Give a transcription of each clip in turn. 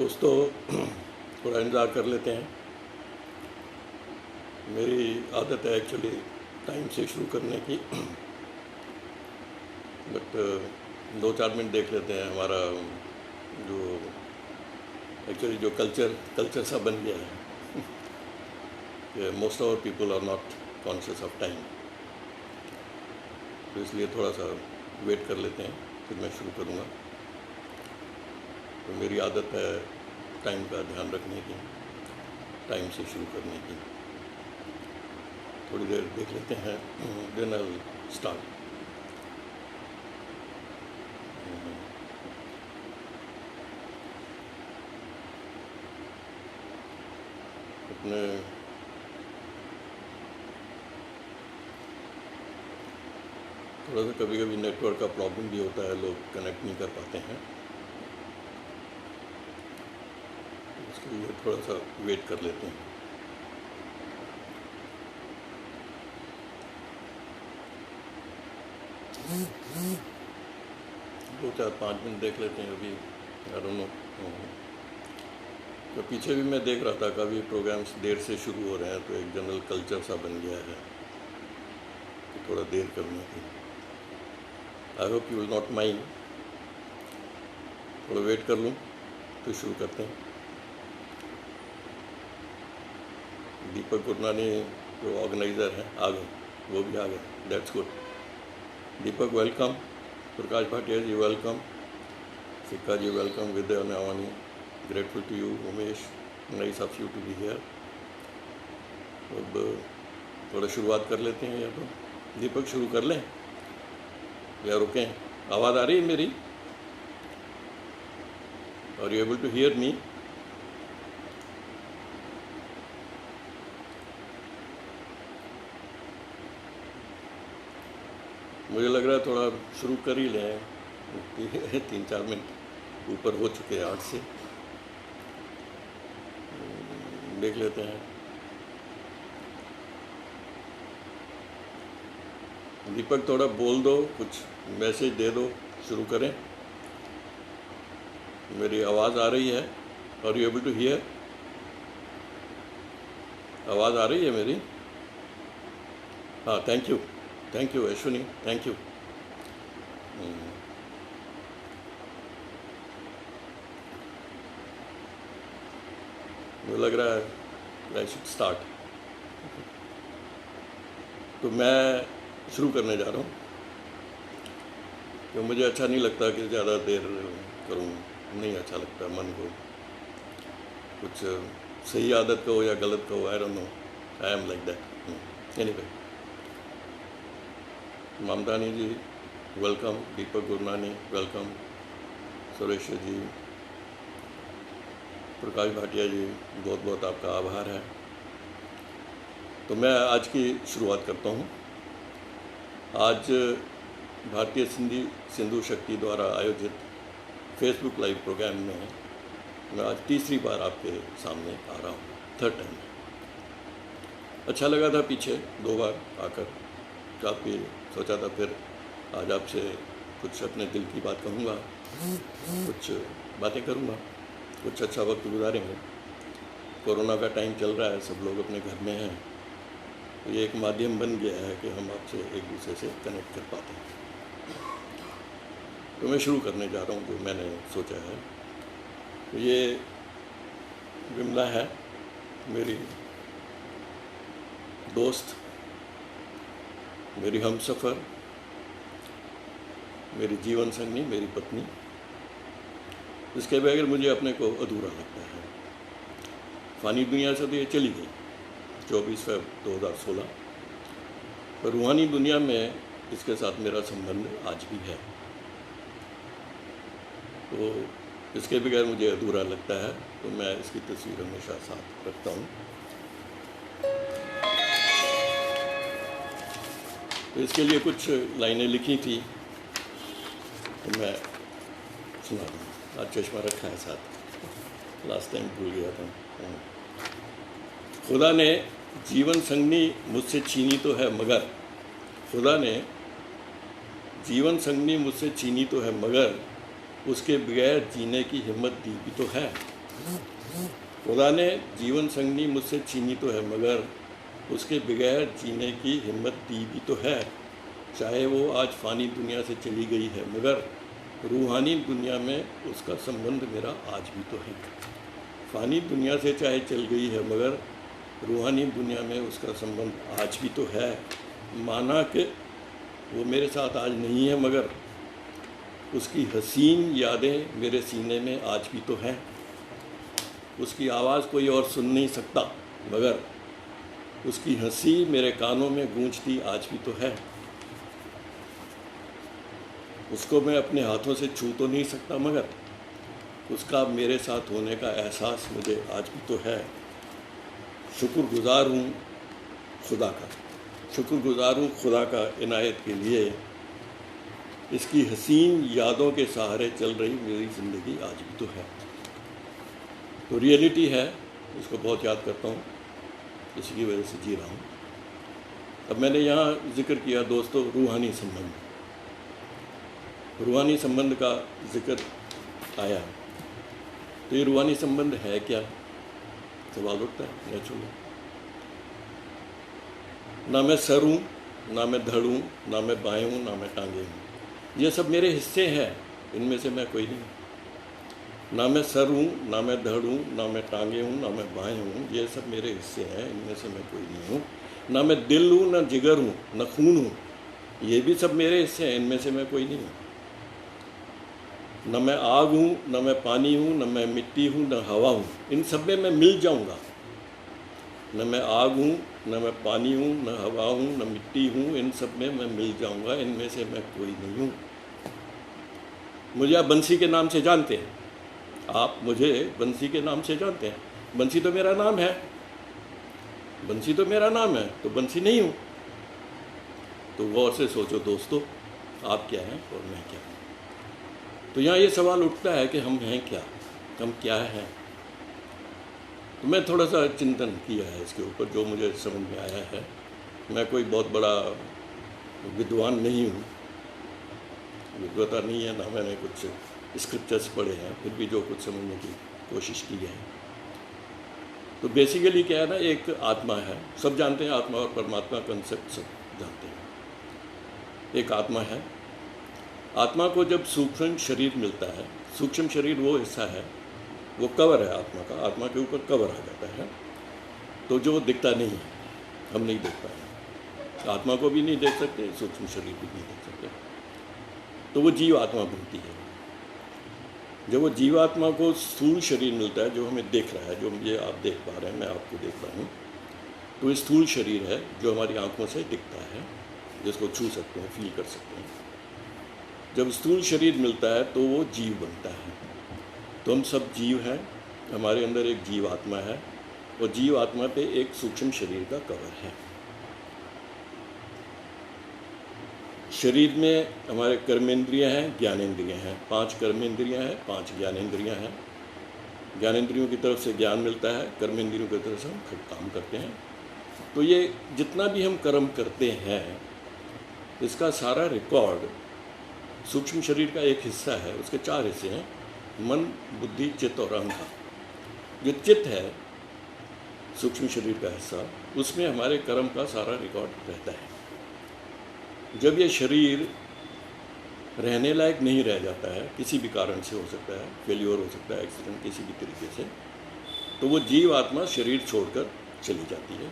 दोस्तों थोड़ा इंतज़ार कर लेते हैं। मेरी आदत है एक्चुअली टाइम से शुरू करने की, बट 2-4 मिनट देख लेते हैं। हमारा जो एक्चुअली जो कल्चर सा बन गया है कि most of people are not conscious of time, तो इसलिए थोड़ा सा वेट कर लेते हैं, फिर मैं शुरू करूँगा। तो मेरी आदत है टाइम का ध्यान रखने की, टाइम से शुरू करने की। थोड़ी देर देख लेते हैं, देन आई विल स्टार्ट। अपने थोड़ा सा कभी कभी नेटवर्क का प्रॉब्लम भी होता है, लोग कनेक्ट नहीं कर पाते हैं, इसके लिए थोड़ा सा वेट कर लेते हैं। दो चार 5 मिनट देख लेते हैं अभी। आई डोंट नो, तो पीछे भी मैं देख रहा था, कभी प्रोग्राम्स देर से शुरू हो रहे हैं, तो एक जनरल कल्चर सा बन गया है कि थोड़ा देर करने की। I hope you will not mind, थोड़ा वेट कर लूँ तो शुरू करते हैं। दीपक गुरनानी जो ऑर्गेनाइज़र हैं आ गए, वो भी आ गए, that's good. Deepak welcome, Prakash Bhatia ji welcome, Sikka ji welcome, Vidya Nawani grateful to you, Umesh nice of you to be here. अब थोड़ा शुरुआत कर लेते हैं, या तो दीपक शुरू कर लें या रुकें? आवाज़ आ रही है मेरी? Are you able to hear me? मुझे लग रहा है थोड़ा शुरू कर ही लें, 3-4 मिनट ऊपर हो चुके हैं 8 से। देख लेते हैं। दीपक थोड़ा बोल दो, कुछ मैसेज दे दो, शुरू करें। मेरी आवाज़ आ रही है? Are you able to hear? आवाज़ आ रही है मेरी? हाँ, thank you Ashwini, thank you. मुझे लग रहा है आई शुड स्टार्ट, तो मैं शुरू करने जा रहा हूँ। तो मुझे अच्छा नहीं लगता कि ज़्यादा देर करूँ, नहीं अच्छा लगता मन को। कुछ सही आदत का हो या गलत का हो, I don't know, I am like that. Anyway, Mamtani ji welcome, Deepak Gurnani welcome, Suresh ji, Prakash Bhatia ji बहुत बहुत आपका आभार है। तो मैं आज की शुरुआत करता हूँ। आज भारतीय सिंधु शक्ति द्वारा आयोजित फेसबुक लाइव प्रोग्राम में मैं आज तीसरी बार आपके सामने आ रहा हूँ, थर्ड टाइम। अच्छा लगा था पीछे 2 बार आकर, काफ़ी सोचा था फिर आज आपसे कुछ अपने दिल की बात कहूँगा, कुछ बातें करूँगा, कुछ अच्छा वक्त गुजारेंगे। कोरोना का टाइम चल रहा है, सब लोग अपने घर में हैं, तो ये एक माध्यम बन गया है कि हम आपसे एक दूसरे से कनेक्ट कर पाते हैं। तो मैं शुरू करने जा रहा हूँ जो मैंने सोचा है। तो ये विमला है, मेरी दोस्त, मेरी हमसफ़र, मेरी जीवन संगी, मेरी पत्नी। इसके बगैर मुझे अपने को अधूरा लगता है। फ़ानी दुनिया से तो ये चली गई 24 फरवरी 2016, पर रूहानी दुनिया में इसके साथ मेरा संबंध आज भी है। तो इसके बगैर मुझे अधूरा लगता है, तो मैं इसकी तस्वीर हमेशा साथ रखता हूँ। तो इसके लिए कुछ लाइनें लिखी थी, तो मैं सुना दूँ। आज चश्मा रखा है साथ, लास्ट टाइम भूल गया था। खुदा ने जीवन संगनी मुझसे छीनी तो है मगर, खुदा ने जीवन संगनी मुझसे छीनी तो है मगर, उसके बगैर जीने की हिम्मत दी भी तो है। खुदा ने जीवन संगनी मुझसे छीनी तो है, मगर उसके बगैर जीने की हिम्मत दी भी तो है। चाहे वो आज फ़ानी दुनिया से चली गई है, मगर रूहानी दुनिया में उसका संबंध मेरा आज भी तो है। फ़ानी दुनिया से चाहे चल गई है, मगर रूहानी दुनिया में उसका संबंध आज भी तो है। माना कि वो मेरे साथ आज नहीं है, मगर उसकी हसीन यादें मेरे सीने में आज भी तो हैं। उसकी आवाज़ कोई और सुन नहीं सकता, मगर उसकी हंसी मेरे कानों में गूंजती आज भी तो है। उसको मैं अपने हाथों से छू तो नहीं सकता, मगर उसका मेरे साथ होने का एहसास मुझे आज भी तो है। शुक्रगुज़ार हूँ खुदा का, शुक्रगुज़ार हूँ खुदा का इनायत के लिए। इसकी हसीन यादों के सहारे चल रही मेरी ज़िंदगी आज भी तो है। तो रियलिटी है, इसको बहुत याद करता हूँ, इसी की वजह से जी रहा हूँ। अब मैंने यहाँ जिक्र किया दोस्तों रूहानी संबंध, रूहानी संबंध का जिक्र आया। तो ये रूहानी संबंध है क्या, सवाल उठता है नेचुरली। ना मैं सर हूँ, ना मैं धड़ हूँ, ना मैं बाएँ हूँ, ना मैं टांगे हूँ। ये सब मेरे हिस्से हैं, इनमें से मैं कोई नहीं। ना मैं सर हूँ, ना मैं धड़ हूँ, ना मैं टांगे हूँ, ना मैं बाएँ हूँ। ये सब मेरे हिस्से हैं, इनमें से मैं कोई नहीं हूँ। ना मैं दिल हूँ, ना जिगर हूँ, ना खून हूँ। ये भी सब मेरे हिस्से हैं, इनमें से मैं कोई नहीं हूँ। न मैं आग हूँ, न मैं पानी हूँ, न मैं मिट्टी हूँ, न हवा हूँ। इन सब में मैं मिल जाऊँगा। न मैं आग हूँ, न मैं पानी हूँ, न हवा हूँ, न मिट्टी हूँ। इन सब में मैं मिल जाऊँगा, इनमें से मैं कोई नहीं हूँ। मुझे आप बंसी के नाम से जानते हैं, आप मुझे बंसी के नाम से जानते हैं। बंसी तो मेरा नाम है, बंसी तो मेरा नाम है, तो बंसी नहीं हूँ। तो गौर से सोचो दोस्तों, आप क्या हैं और मैं क्या हूँ। तो यहाँ ये सवाल उठता है कि हम हैं क्या, हम क्या हैं। तो मैं थोड़ा सा चिंतन किया है इसके ऊपर, जो मुझे समझ में आया है। मैं कोई बहुत बड़ा विद्वान नहीं हूँ, विद्वता नहीं है, ना मैंने कुछ स्क्रिप्चर्स पढ़े हैं, फिर भी जो कुछ समझने की कोशिश की है। तो बेसिकली क्या है ना, एक आत्मा है, सब जानते हैं आत्मा और परमात्मा कंसेप्ट सब जानते हैं। एक आत्मा है, आत्मा को जब सूक्ष्म शरीर मिलता है, सूक्ष्म शरीर वो हिस्सा है, वो कवर है आत्मा का, आत्मा के ऊपर कवर आ जाता है, तो जो दिखता नहीं है, हम नहीं देख पाए, आत्मा को भी नहीं देख सकते, सूक्ष्म शरीर भी नहीं देख सकते। तो वो जीव आत्मा बनती है। जब वो जीवात्मा को स्थूल शरीर मिलता है, जो हमें देख रहा है, जो ये आप देख पा रहे हैं, मैं आपको देख रहा हूँ, तो ये स्थूल शरीर है जो हमारी आंखों से दिखता है, जिसको छू सकते हैं, फील कर सकते हैं। जब स्थूल शरीर मिलता है तो वो जीव बनता है। तो हम सब जीव हैं, हमारे अंदर एक जीव आत्मा है, और जीव आत्मा पे एक सूक्ष्म शरीर का कवर है। शरीर में हमारे कर्मेंद्रियाँ हैं, ज्ञानेंद्रियाँ हैं, 5 कर्मेंद्रियाँ हैं, 5 ज्ञानेंद्रियाँ हैं। ज्ञानेंद्रियों की तरफ से ज्ञान मिलता है, कर्मेंद्रियों की तरफ से हम काम करते हैं। तो ये जितना भी हम कर्म करते हैं, इसका सारा रिकॉर्ड सूक्ष्म शरीर का एक हिस्सा है, उसके 4 हिस्से हैं, मन, बुद्धि, चित्त और अहंकार। जो चित्त है सूक्ष्म शरीर का हिस्सा, उसमें हमारे कर्म का सारा रिकॉर्ड रहता है। जब ये शरीर रहने लायक नहीं रह जाता है, किसी भी कारण से हो सकता है, फेल्योर हो सकता है, एक्सीडेंट, किसी भी तरीके से, तो वो जीव आत्मा शरीर छोड़कर चली जाती है।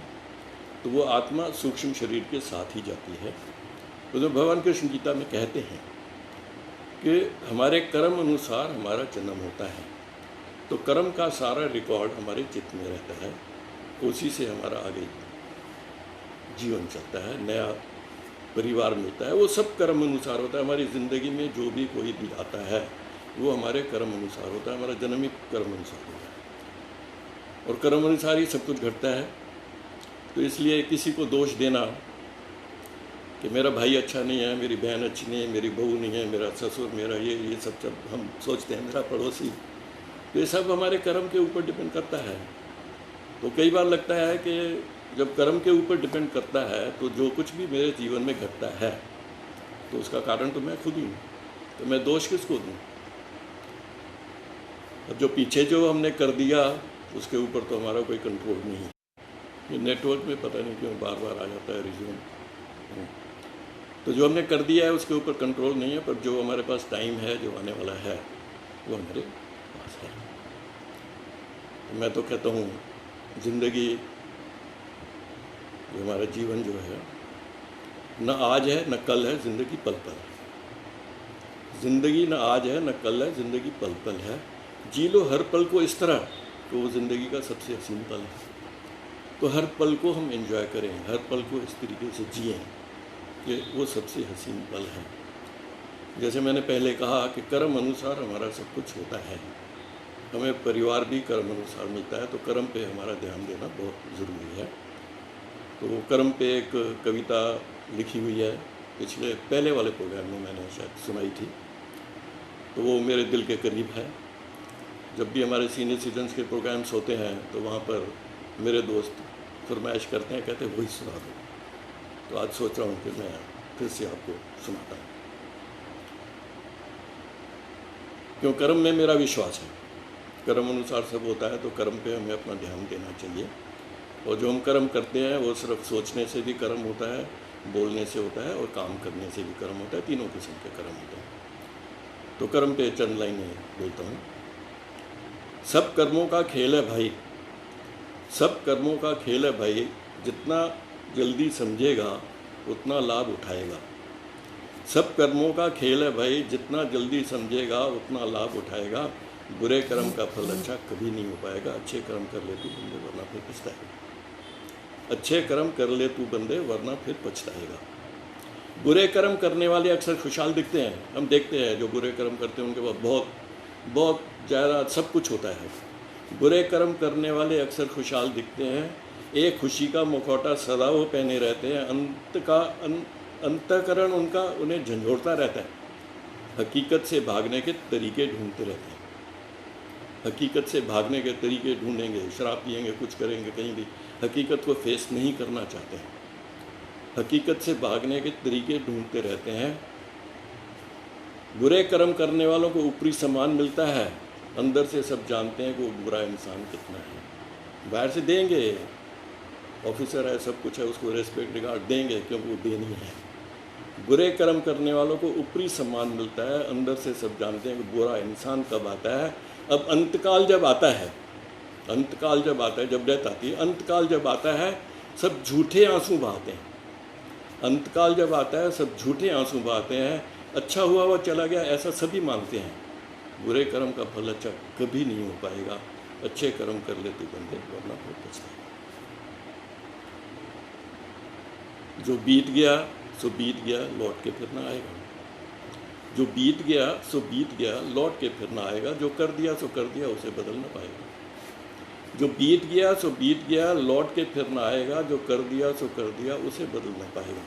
तो वो आत्मा सूक्ष्म शरीर के साथ ही जाती है। तो भगवान कृष्ण गीता में कहते हैं कि हमारे कर्म अनुसार हमारा जन्म होता है। तो कर्म का सारा रिकॉर्ड हमारे चित्त में रहता है, उसी से हमारा आगे जीवन चलता है, नया परिवार मिलता है। वो सब कर्म अनुसार होता है। हमारी ज़िंदगी में जो भी कोई भी आता है, वो हमारे कर्म अनुसार होता है, हमारा जन्म ही कर्म अनुसार होता है, और कर्म अनुसार ही सब कुछ घटता है। तो इसलिए किसी को दोष देना कि मेरा भाई अच्छा नहीं है, मेरी बहन अच्छी नहीं है, मेरी बहू नहीं है, मेरा ससुर, मेरा ये सब जब हम सोचते हैं, मेरा पड़ोसी, तो ये सब हमारे कर्म के ऊपर डिपेंड करता है। तो कई बार लगता है कि जब कर्म के ऊपर डिपेंड करता है, तो जो कुछ भी मेरे जीवन में घटता है, तो उसका कारण तो मैं खुद ही हूँ। तो मैं दोष किसको दूँ? अब जो पीछे जो हमने कर दिया उसके ऊपर तो हमारा कोई कंट्रोल नहीं है। ये नेटवर्क में पता नहीं क्यों बार बार आ जाता है रिज्यूम। तो जो हमने कर दिया है उसके ऊपर कंट्रोल नहीं है, पर जो हमारे पास टाइम है, जो आने वाला है, वो हमारे पास है। तो मैं तो कहता हूँ ज़िंदगी, जो हमारा जीवन जो है, न आज है न कल है, ज़िंदगी पल पल है। ज़िंदगी न आज है न कल है, ज़िंदगी पल पल है। जी लो हर पल को इस तरह तो वो ज़िंदगी का सबसे हसीन पल है। तो हर पल को हम एंजॉय करें, हर पल को इस तरीके से जिएँ कि वो सबसे हसीन पल है। जैसे मैंने पहले कहा कि कर्म अनुसार हमारा सब कुछ होता है। हमें परिवार भी कर्म अनुसार मिलता है, तो कर्म पे हमारा ध्यान देना बहुत ज़रूरी है। तो कर्म पे एक कविता लिखी हुई है, पिछले पहले वाले प्रोग्राम में मैंने शायद सुनाई थी, तो वो मेरे दिल के करीब है। जब भी हमारे सीनियर सिटीजन्स के प्रोग्राम्स होते हैं तो वहाँ पर मेरे दोस्त फरमाइश करते हैं, कहते हैं वही सुना दो। तो आज सोच रहा हूँ कि मैं फिर से आपको सुनाता हूँ, क्यों कर्म में मेरा विश्वास है। कर्म अनुसार सब होता है, तो कर्म पे हमें अपना ध्यान देना चाहिए। और जो हम कर्म करते हैं वो सिर्फ सोचने से भी कर्म होता है, बोलने से होता है, और काम करने से भी कर्म होता है। तीनों किस्म के कर्म होते हैं। तो कर्म पे चंद लाइनें बोलता हूँ। सब कर्मों का खेल है भाई, सब कर्मों का खेल है भाई, जितना जल्दी समझेगा उतना लाभ उठाएगा। सब कर्मों का खेल है भाई, जितना जल्दी समझेगा उतना लाभ उठाएगा। बुरे कर्म का फल अच्छा कभी नहीं हो पाएगा। अच्छे कर्म कर ले तू बंदे, वरना फिर पछताएगा। अच्छे कर्म कर ले तू बंदे, वरना फिर पछताएगा। बुरे कर्म करने वाले अक्सर खुशहाल दिखते हैं। हम देखते हैं जो बुरे कर्म करते हैं उनके पास बहुत बहुत ज़्यादा सब कुछ होता है। बुरे कर्म करने वाले अक्सर खुशहाल दिखते हैं। एक खुशी का मुखौटा सदा वो पहने रहते हैं। अंतःकरण उनका उन्हें झंझोड़ता रहता है। हकीकत से भागने के तरीके ढूंढते रहते हैं। हकीकत से भागने के तरीके ढूंढेंगे, शराब पिएंगे, कुछ करेंगे, कहीं भी हकीकत को फेस नहीं करना चाहते हैं। हकीकत से भागने के तरीके ढूंढते रहते हैं। बुरे कर्म करने वालों को ऊपरी सम्मान मिलता है, अंदर से सब जानते हैं कि वो बुरा इंसान कितना है। बाहर से देंगे, ऑफिसर है, सब कुछ है, उसको रेस्पेक्ट रिगार्ड देंगे क्योंकि वो देनी है। बुरे कर्म करने वालों को ऊपरी सम्मान मिलता है, अंदर से सब जानते हैं कि बुरा इंसान कब आता है। अब अंतकाल जब आता है, अंतकाल जब आता है, जब डेथ आती है, अंतकाल जब आता है सब झूठे आंसू बहाते हैं। अंतकाल जब आता है सब झूठे आंसू बहाते हैं। अच्छा हुआ वो चला गया ऐसा सभी मानते हैं। बुरे कर्म का फल अच्छा कभी नहीं हो पाएगा। अच्छे कर्म कर ले तू बंदे, वरना फिर पछताएगा। जो बीत गया सो बीत गया, लौट के फिर ना आएगा। जो बीत गया सो बीत गया, लौट के फिर ना आएगा। जो कर दिया सो कर दिया, उसे बदल ना पाएगा। जो बीत गया सो बीत गया, लौट के फिर ना आएगा। जो कर दिया सो कर दिया, उसे बदल ना पाएगा।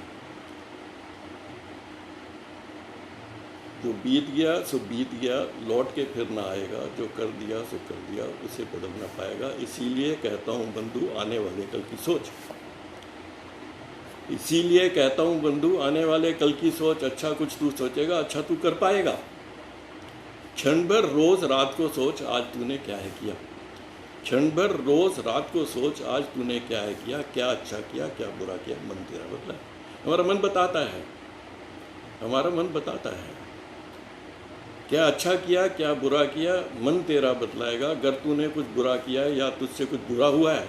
जो बीत गया सो बीत गया, लौट के फिर ना आएगा। जो कर दिया सो कर दिया, उसे बदल ना पाएगा। इसीलिए कहता हूँ बंधु, आने वाले कल की सोच। इसीलिए कहता हूँ बंधु, आने वाले कल की सोच। अच्छा कुछ तू सोचेगा, अच्छा तू कर पाएगा। क्षण भर रोज रात को सोच, आज तूने क्या है किया। क्षण भर रोज रात को सोच, आज तूने क्या है किया। क्या अच्छा किया, क्या बुरा किया, मन तेरा बदला। हमारा मन बताता है, हमारा मन बताता है क्या अच्छा किया, क्या बुरा किया। मन तेरा बतलाएगा। अगर तूने कुछ बुरा किया है या तुझसे कुछ बुरा हुआ है,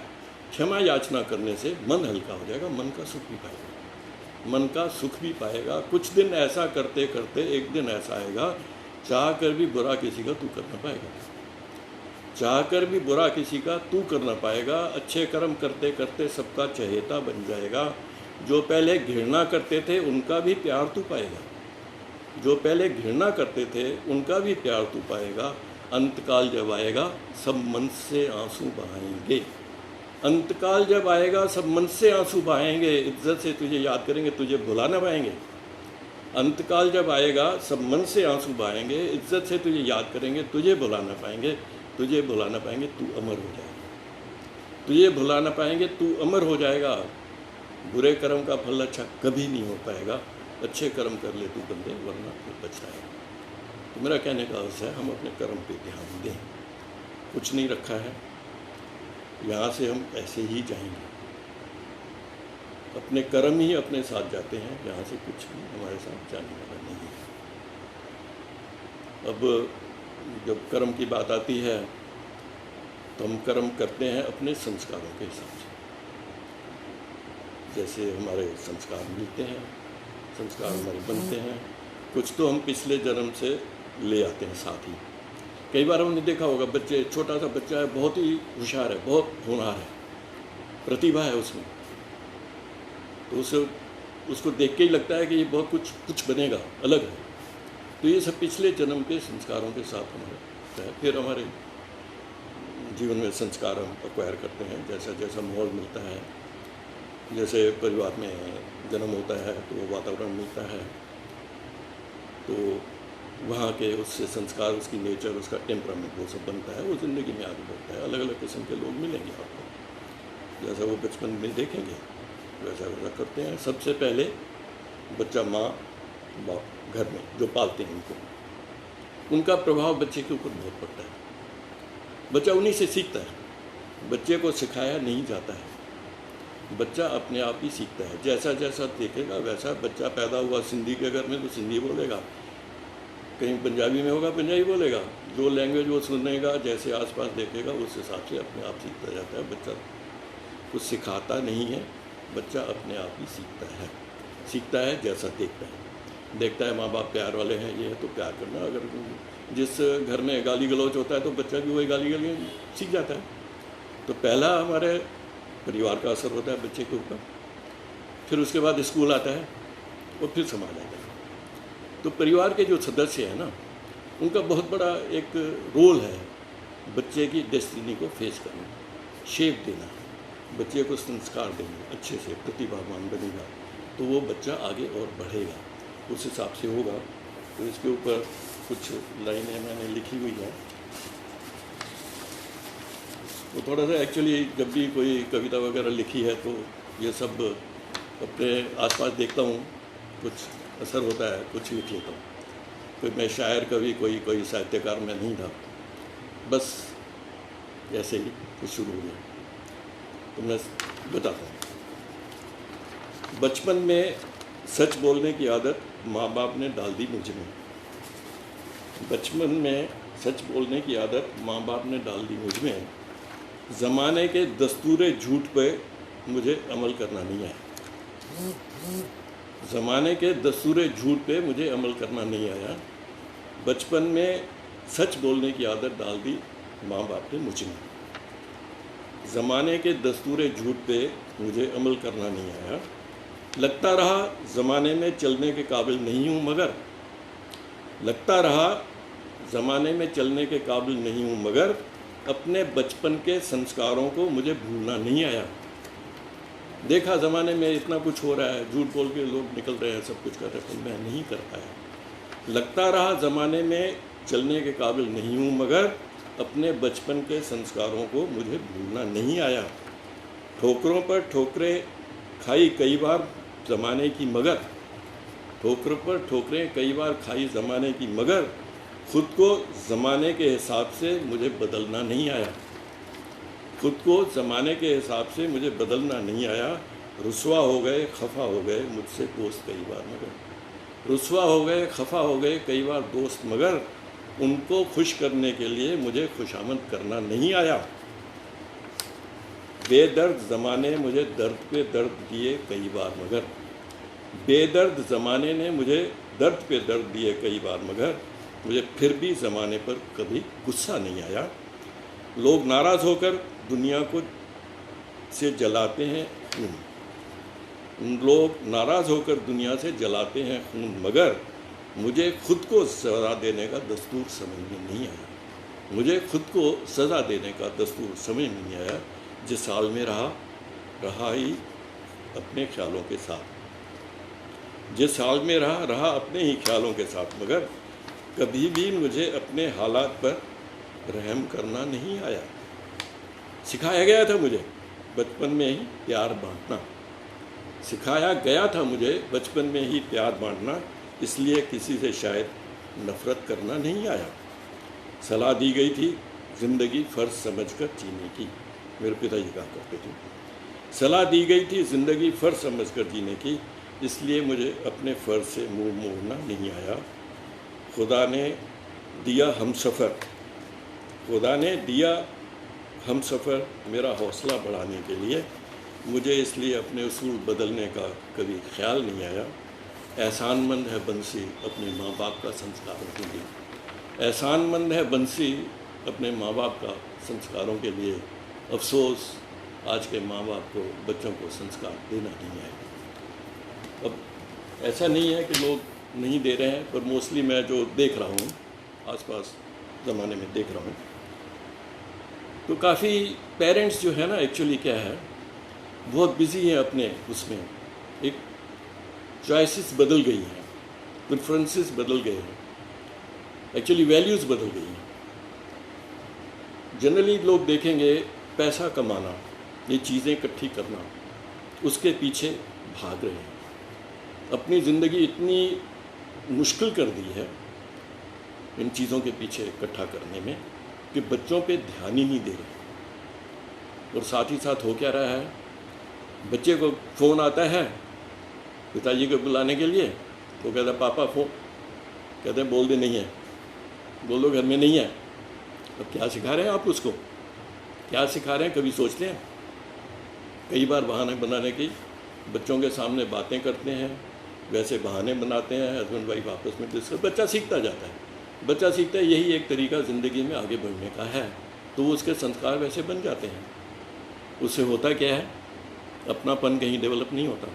क्षमा याचना करने से मन हल्का हो जाएगा, मन का सुख भी पाएगा, मन का सुख भी पाएगा। कुछ दिन ऐसा करते करते एक दिन ऐसा आएगा, चाह कर भी बुरा किसी का तू कर ना पाएगा। चाह कर भी बुरा किसी का तू कर ना पाएगा। अच्छे कर्म करते करते सबका चहेता बन जाएगा। जो पहले घृणा करते थे उनका भी प्यार तू पाएगा। जो पहले घृणा करते थे उनका भी प्यार तू पाएगा। अंतकाल जब आएगा सब मन से आंसू बहाएंगे। अंतकाल जब आएगा सब मन से आंसू बहाएंगे। इज्जत से तुझे याद करेंगे, तुझे भुला ना पाएंगे। अंतकाल जब आएगा सब मन से आंसू बहाएंगे। इज्जत से तुझे याद करेंगे, तुझे भुला ना पाएंगे। तुझे भुला ना पाएंगे, तू अमर हो जाएगा। तुझे भुला ना पाएंगे, तू अमर हो जाएगा। बुरे कर्म का फल अच्छा कभी नहीं हो पाएगा। अच्छे कर्म कर ले तू बंदे, वरना फिर पछताएगा। तो मेरा कहने का अर्थ है हम अपने कर्म पे ध्यान दें। कुछ नहीं रखा है, यहाँ से हम ऐसे ही जाएंगे। अपने कर्म ही अपने साथ जाते हैं, यहाँ से कुछ भी हमारे साथ जाने वाला नहीं है। अब जब कर्म की बात आती है तो हम कर्म करते हैं अपने संस्कारों के हिसाब से। जैसे हमारे संस्कार मिलते हैं, संस्कार हमारे बनते हैं, कुछ तो हम पिछले जन्म से ले आते हैं साथ ही। कई बार हमने देखा होगा, बच्चे, छोटा सा बच्चा है, बहुत ही होशियार है, बहुत होनहार है, प्रतिभा है उसमें, तो उसको देख के ही लगता है कि ये बहुत कुछ बनेगा, अलग है। तो ये सब पिछले जन्म के संस्कारों के साथ हमारे है। फिर हमारे जीवन में संस्कार हम एक्वायर करते हैं, जैसा जैसा माहौल मिलता है, जैसे परिवार में जन्म होता है तो वो वातावरण मिलता है, तो वहाँ के उससे संस्कार, उसकी नेचर, उसका टेम्परामेंट, वो सब बनता है, वो ज़िंदगी में आगे बढ़ता है। अलग अलग किस्म के लोग मिलेंगे आपको, जैसा वो बचपन में देखेंगे वैसा वैसा करते हैं। सबसे पहले बच्चा माँ बाप घर में जो पालते हैं उनको, उनका प्रभाव बच्चे के ऊपर बहुत पड़ता है। बच्चा उन्हीं से सीखता है, बच्चे को सिखाया नहीं जाता है, बच्चा अपने आप ही सीखता है। जैसा जैसा देखेगा वैसा, बच्चा पैदा हुआ सिंधी के घर में तो सिंधी बोलेगा, कहीं पंजाबी में होगा पंजाबी बोलेगा, जो लैंग्वेज वो सुनेगा, जैसे आसपास देखेगा उस हिसाब से अपने आप सीखता जाता है। बच्चा कुछ सिखाता नहीं है, बच्चा अपने आप ही सीखता है जैसा देखता है। माँ बाप प्यार वाले हैं, ये है तो प्यार करना। अगर जिस घर में गाली गलौच होता है तो बच्चा भी वही गाली गलौच सीख जाता है। तो पहला हमारे परिवार का असर होता है बच्चे के ऊपर, फिर उसके बाद स्कूल आता है और फिर समाज आता है। तो परिवार के जो सदस्य हैं ना, उनका बहुत बड़ा एक रोल है बच्चे की डेस्टिनी को फेस करना, शेप देना, बच्चे को संस्कार देना, अच्छे से प्रतिभावान बनेगा तो वो बच्चा आगे और बढ़ेगा, उस हिसाब से होगा। तो इसके ऊपर कुछ लाइनें मैंने लिखी हुई हैं। तो थोड़ा सा एक्चुअली जब भी कोई कविता वगैरह लिखी है तो ये सब अपने आसपास देखता हूँ, कुछ असर होता है, कुछ लिख लेता हूँ। कोई मैं शायर कवि, कोई साहित्यकार मैं नहीं था, बस ऐसे ही कुछ शुरू हो गया। तो मैं बताता हूँ। बचपन में सच बोलने की आदत माँ बाप ने डाल दी मुझ में। बचपन में सच बोलने की आदत माँ बाप ने डाल दी मुझ में। ज़माने के दस्तूरे झूठ पे मुझे अमल करना नहीं आया। ज़माने के दस्तूरे झूठ पे मुझे अमल करना नहीं आया। बचपन में सच बोलने की आदत डाल दी माँ बाप ने मुझ में। ज़माने के दस्तूरे झूठ पे मुझे अमल करना नहीं आया। लगता रहा ज़माने में चलने के काबिल नहीं हूँ मगर, लगता रहा ज़माने में चलने के काबिल नहीं हूँ मगर, अपने बचपन के संस्कारों को मुझे भूलना नहीं आया। देखा ज़माने में इतना कुछ हो रहा है, झूठ बोल के लोग निकल रहे हैं, सब कुछ कर रहे हैं, पर मैं नहीं कर पाया। लगता रहा ज़माने में चलने के काबिल नहीं हूँ मगर, अपने बचपन के संस्कारों को मुझे भूलना नहीं आया। ठोकरों पर ठोकरें खाई कई बार ज़माने की मगर, ठोकरों पर ठोकरें कई बार खाई ज़माने की मगर, खुद को ज़माने के हिसाब से मुझे बदलना नहीं आया। खुद को ज़माने के हिसाब से मुझे बदलना नहीं आया। रुसवा हो गए खफा हो गए मुझसे दोस्त कई बार मगर, रुसवा हो गए खफा हो गए कई बार दोस्त मगर, उनको खुश करने के लिए मुझे खुशामद करना नहीं आया। बेदर्द ज़माने मुझे दर्द पे दर्द दिए कई बार मगर, बेदर्द ज़माने ने मुझे दर्द पे दर्द दिए कई बार मगर, मुझे फिर भी ज़माने पर कभी गुस्सा नहीं आया। लोग नाराज़ होकर दुनिया को से जलाते हैं खून, लोग नाराज़ होकर दुनिया से जलाते हैं खून मगर, मुझे खुद को सज़ा देने का दस्तूर समझ में नहीं आया। मुझे खुद को सज़ा देने का दस्तूर समझ में नहीं आया। जिस हाल में रहा ही अपने ख्यालों के साथ, जिस हाल में रहा अपने ही ख्यालों के साथ मगर, कभी भी मुझे अपने हालात पर रहम करना नहीं आया। सिखाया गया था मुझे बचपन में ही प्यार बांटना, सिखाया गया था मुझे बचपन में ही प्यार बांटना, इसलिए किसी से शायद नफ़रत करना नहीं आया। सलाह दी गई थी ज़िंदगी फ़र्ज समझकर जीने की। मेरे पिताजी कहा करते थे। सलाह दी गई थी ज़िंदगी फ़र्ज समझकर जीने की, इसलिए मुझे अपने फ़र्ज से मुँह मोड़ना नहीं आया। खुदा ने दिया हमसफ़र, खुदा ने दिया हमसफ़र मेरा हौसला बढ़ाने के लिए। मुझे इसलिए अपने उसूल बदलने का कभी ख्याल नहीं आया। एहसानमंद है बंसी अपने माँ बाप का संस्कारों के लिए, एहसानमंद है बंसी अपने माँ बाप का संस्कारों के लिए। अफसोस आज के माँ बाप को बच्चों को संस्कार देना नहीं है। अब ऐसा नहीं है कि लोग नहीं दे रहे हैं, पर मोस्टली मैं जो देख रहा हूँ आसपास ज़माने में देख रहा हूँ, तो काफ़ी पेरेंट्स जो है ना, एक्चुअली क्या है, बहुत बिजी हैं अपने उसमें। एक चॉइसेस बदल गई हैं, प्रेफरेंसेस बदल गए हैं, एक्चुअली वैल्यूज़ बदल गई हैं। जनरली लोग देखेंगे पैसा कमाना, ये चीज़ें इकट्ठी करना, उसके पीछे भाग रहे हैं। अपनी ज़िंदगी इतनी मुश्किल कर दी है इन चीज़ों के पीछे इकट्ठा करने में कि बच्चों पे ध्यान ही नहीं दे रहे। और साथ ही साथ हो क्या रहा है, बच्चे को फ़ोन आता है पिताजी को बुलाने के लिए, तो कहता है पापा फ़ोन, कहते हैं बोल दे नहीं है, बोल दो घर में नहीं है। अब क्या सिखा रहे हैं आप उसको, क्या सिखा रहे हैं, कभी सोचते हैं? कई बार बहाने बनाने की, बच्चों के सामने बातें करते हैं, वैसे बहाने बनाते हैं, हस्बैंड वाइफ आपस में डिस्कस, बच्चा सीखता जाता है। बच्चा सीखता है यही एक तरीका ज़िंदगी में आगे बढ़ने का है, तो उसके संस्कार वैसे बन जाते हैं। उससे होता क्या है, अपनापन कहीं डेवलप नहीं होता,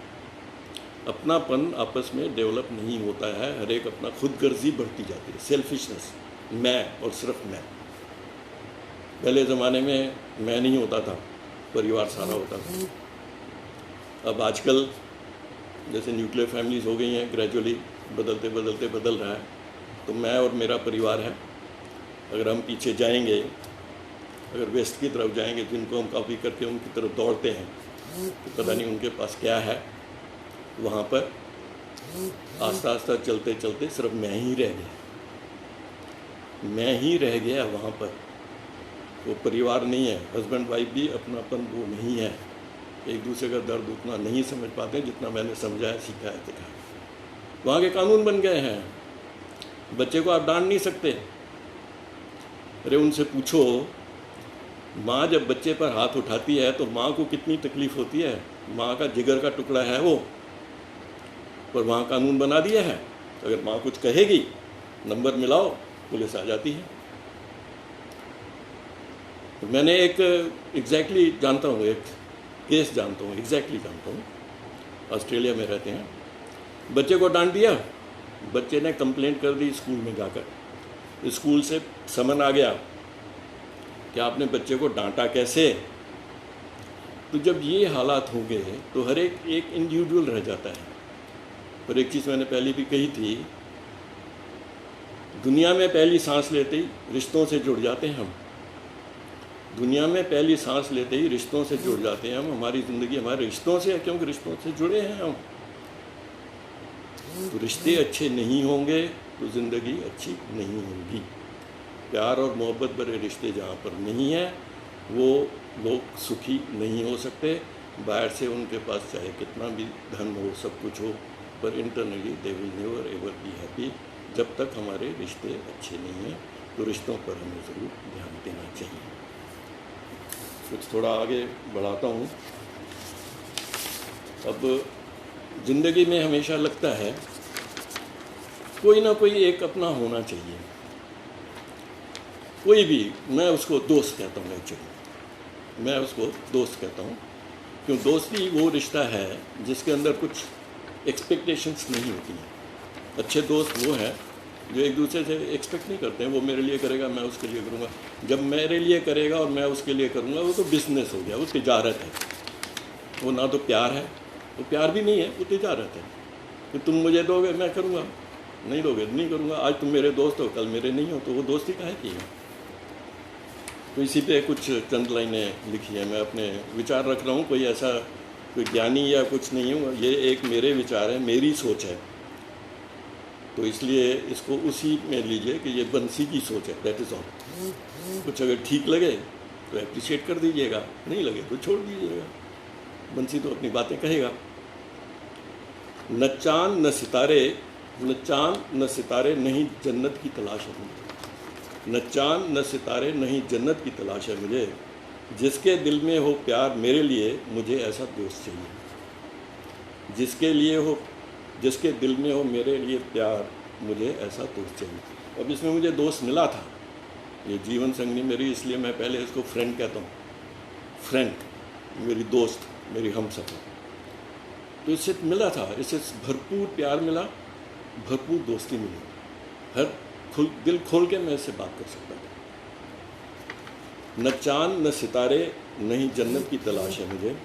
अपनापन आपस में डेवलप नहीं होता है। हर एक अपना खुदगर्जी बढ़ती जाती है, सेल्फिशनेस, मैं और सिर्फ मैं। पहले ज़माने में मैं नहीं होता था, परिवार सारा होता था। अब आजकल जैसे न्यूक्लियर फैमिलीज हो गई हैं, ग्रेजुअली बदलते बदलते बदल रहा है, तो मैं और मेरा परिवार है। अगर हम पीछे जाएंगे, अगर वेस्ट की तरफ जाएंगे, जिनको हम कॉपी करके उनकी तरफ दौड़ते हैं, तो पता नहीं उनके पास क्या है। वहाँ पर आस्ता आस्ता चलते चलते सिर्फ मैं ही रह गया, मैं ही रह गया वहाँ पर। वो परिवार नहीं है, हस्बैंड वाइफ भी अपनापन वो नहीं है, एक दूसरे का दर्द उतना नहीं समझ पाते जितना मैंने समझाया, सिखाया, सिखाया। वहाँ के कानून बन गए हैं, बच्चे को आप डांट नहीं सकते। अरे उनसे पूछो, माँ जब बच्चे पर हाथ उठाती है तो माँ को कितनी तकलीफ़ होती है, माँ का जिगर का टुकड़ा है वो, पर वहाँ कानून बना दिया है, अगर माँ कुछ कहेगी, नंबर मिलाओ, पुलिस आ जाती है। तो मैंने एक एग्जैक्टली जानता हूँ, एक केस जानता हूँ, एग्जैक्टली जानता हूँ। ऑस्ट्रेलिया में रहते हैं, बच्चे को डांट दिया, बच्चे ने कंप्लेंट कर दी स्कूल में जाकर, स्कूल से समन आ गया कि आपने बच्चे को डांटा कैसे। तो जब ये हालात हो गए तो हर एक इंडिविजुअल रह जाता है। पर एक चीज़ मैंने पहले भी कही थी, दुनिया में पहली सांस लेते ही रिश्तों से जुड़ जाते हैं हम। दुनिया में पहली सांस लेते ही रिश्तों से जुड़ जाते हैं हम। हमारी ज़िंदगी हमारे रिश्तों से है, क्योंकि रिश्तों से जुड़े हैं हम। तो रिश्ते अच्छे नहीं होंगे तो ज़िंदगी अच्छी नहीं होगी। प्यार और मोहब्बत भरे रिश्ते जहाँ पर नहीं है, वो लोग सुखी नहीं हो सकते। बाहर से उनके पास चाहे कितना भी धन हो, सब कुछ हो, पर internally they will never ever be happy. जब तक हमारे रिश्ते अच्छे नहीं हैं, तो रिश्तों पर हमें ज़रूर ध्यान देना चाहिए। कुछ थोड़ा आगे बढ़ाता हूँ। अब ज़िंदगी में हमेशा लगता है कोई ना कोई एक अपना होना चाहिए, कोई भी। मैं उसको दोस्त कहता हूँ, एक्चुअली मैं उसको दोस्त कहता हूँ, क्यों? दोस्ती वो रिश्ता है जिसके अंदर कुछ एक्सपेक्टेशंस नहीं होती हैं। अच्छे दोस्त वो हैं जो एक दूसरे से एक्सपेक्ट नहीं करते हैं, वो मेरे लिए करेगा मैं उसके लिए करूँगा। जब मेरे लिए करेगा और मैं उसके लिए करूँगा, वो तो बिजनेस हो गया, वो तिजारत है। वो ना तो प्यार है, वो प्यार भी नहीं है, वो तिजारत है। कि तुम मुझे दोगे मैं करूँगा, नहीं दोगे नहीं करूँगा। आज तुम मेरे दोस्त हो, कल मेरे नहीं हो, तो वो दोस्ती काहे की है? तो इसी पे कुछ चंद लाइनें लिखी है, मैं अपने विचार रख रहा हूँ। कोई ऐसा कोई ज्ञानी या कुछ नहीं हूँ, ये एक मेरे विचार है, मेरी सोच है। तो इसलिए इसको उसी में लीजिए कि ये बंसी की सोच है, दैट इज़ ऑल। कुछ अगर ठीक लगे तो एप्रिशिएट कर दीजिएगा, नहीं लगे तो छोड़ दीजिएगा। बंसी तो अपनी बातें कहेगा। न चांद न सितारे, न चांद न सितारे नहीं जन्नत की तलाश है मुझे। न चांद न सितारे नहीं जन्नत की तलाश है मुझे। जिसके दिल में हो प्यार मेरे लिए मुझे ऐसा दोस्त चाहिए। जिसके दिल में हो मेरे लिए प्यार मुझे ऐसा दोस्त चाहिए। अब इसमें मुझे दोस्त मिला था, ये जीवन संगनी मेरी, इसलिए मैं पहले इसको फ्रेंड कहता हूँ। फ्रेंड, मेरी दोस्त, मेरी हमसफ़र। तो इससे मिला था, इससे भरपूर प्यार मिला, भरपूर दोस्ती मिली। दिल खोल के मैं इससे बात कर सकता था। न चांद न सितारे नहीं जन्नत की तलाश है मुझे।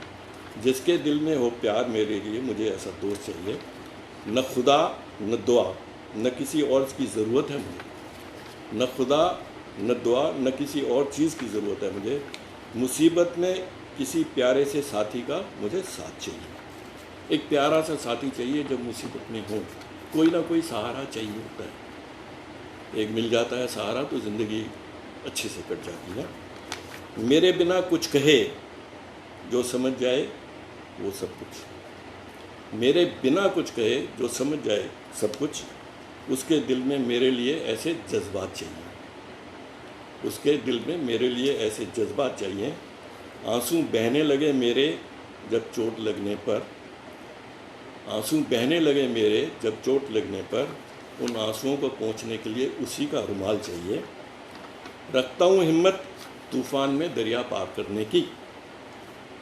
जिसके दिल में हो प्यार मेरे लिए मुझे ऐसा दोस्त चाहिए। न खुदा न दुआ न किसी और की ज़रूरत है मुझे। न खुदा न दुआ न किसी और चीज़ की ज़रूरत है मुझे। मुसीबत में किसी प्यारे से साथी का मुझे साथ चाहिए। एक प्यारा सा साथी चाहिए जब मुसीबत में हो, कोई ना कोई सहारा चाहिए होता है। एक मिल जाता है सहारा तो ज़िंदगी अच्छे से कट जाती है। मेरे बिना कुछ कहे जो समझ जाए वो सब कुछ। मेरे बिना कुछ कहे जो समझ जाए सब कुछ। उसके दिल में मेरे लिए ऐसे जज्बात चाहिए। उसके दिल में मेरे लिए ऐसे जज्बात चाहिए। आंसू बहने लगे मेरे जब चोट लगने पर। आंसू बहने लगे मेरे जब चोट लगने पर। उन आंसुओं को पोंछने के लिए उसी का रुमाल चाहिए। रखता हूँ हिम्मत तूफ़ान में दरिया पार करने की।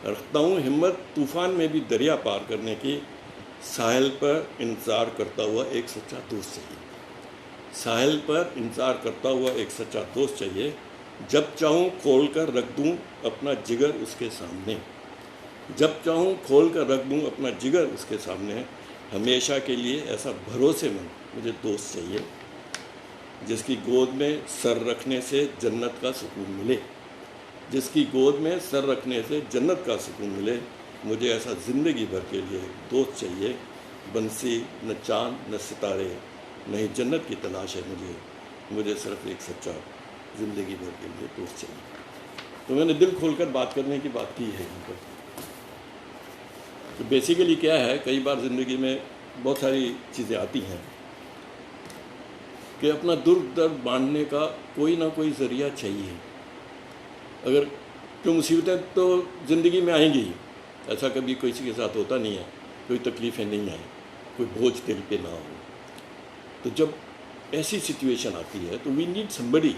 रखता हूँ हिम्मत तूफ़ान में भी दरिया पार करने की। साहिल पर इंतज़ार करता हुआ एक सच्चा दोस्त चाहिए। साहिल पर इंतज़ार करता हुआ एक सच्चा दोस्त चाहिए। जब चाहूँ खोल कर रख दूँ अपना जिगर उसके सामने। जब चाहूँ खोल कर रख दूँ अपना जिगर उसके सामने। हमेशा के लिए ऐसा भरोसेमंद मुझे दोस्त चाहिए। जिसकी गोद में सर रखने से जन्नत का सुकून मिले। जिसकी गोद में सर रखने से जन्नत का सुकून मिले। मुझे ऐसा ज़िंदगी भर के लिए दोस्त चाहिए। बंसी न चांद न सितारे नहीं जन्नत की तलाश है मुझे सिर्फ एक सच्चा ज़िंदगी भर के लिए दोस्त चाहिए। तो मैंने दिल खोलकर बात करने की बात की है इनको। तो बेसिकली क्या है, कई बार ज़िंदगी में बहुत सारी चीज़ें आती हैं कि अपना दुर्द दर्द बांटने का कोई ना कोई ज़रिया चाहिए। अगर क्यों मुसीबतें तो ज़िंदगी में आएंगी ही, ऐसा कभी किसी के साथ होता नहीं है, कोई तकलीफ़ें नहीं आए, कोई बोझ दिल पे ना हो। तो जब ऐसी सिचुएशन आती है तो वी नीड समबडी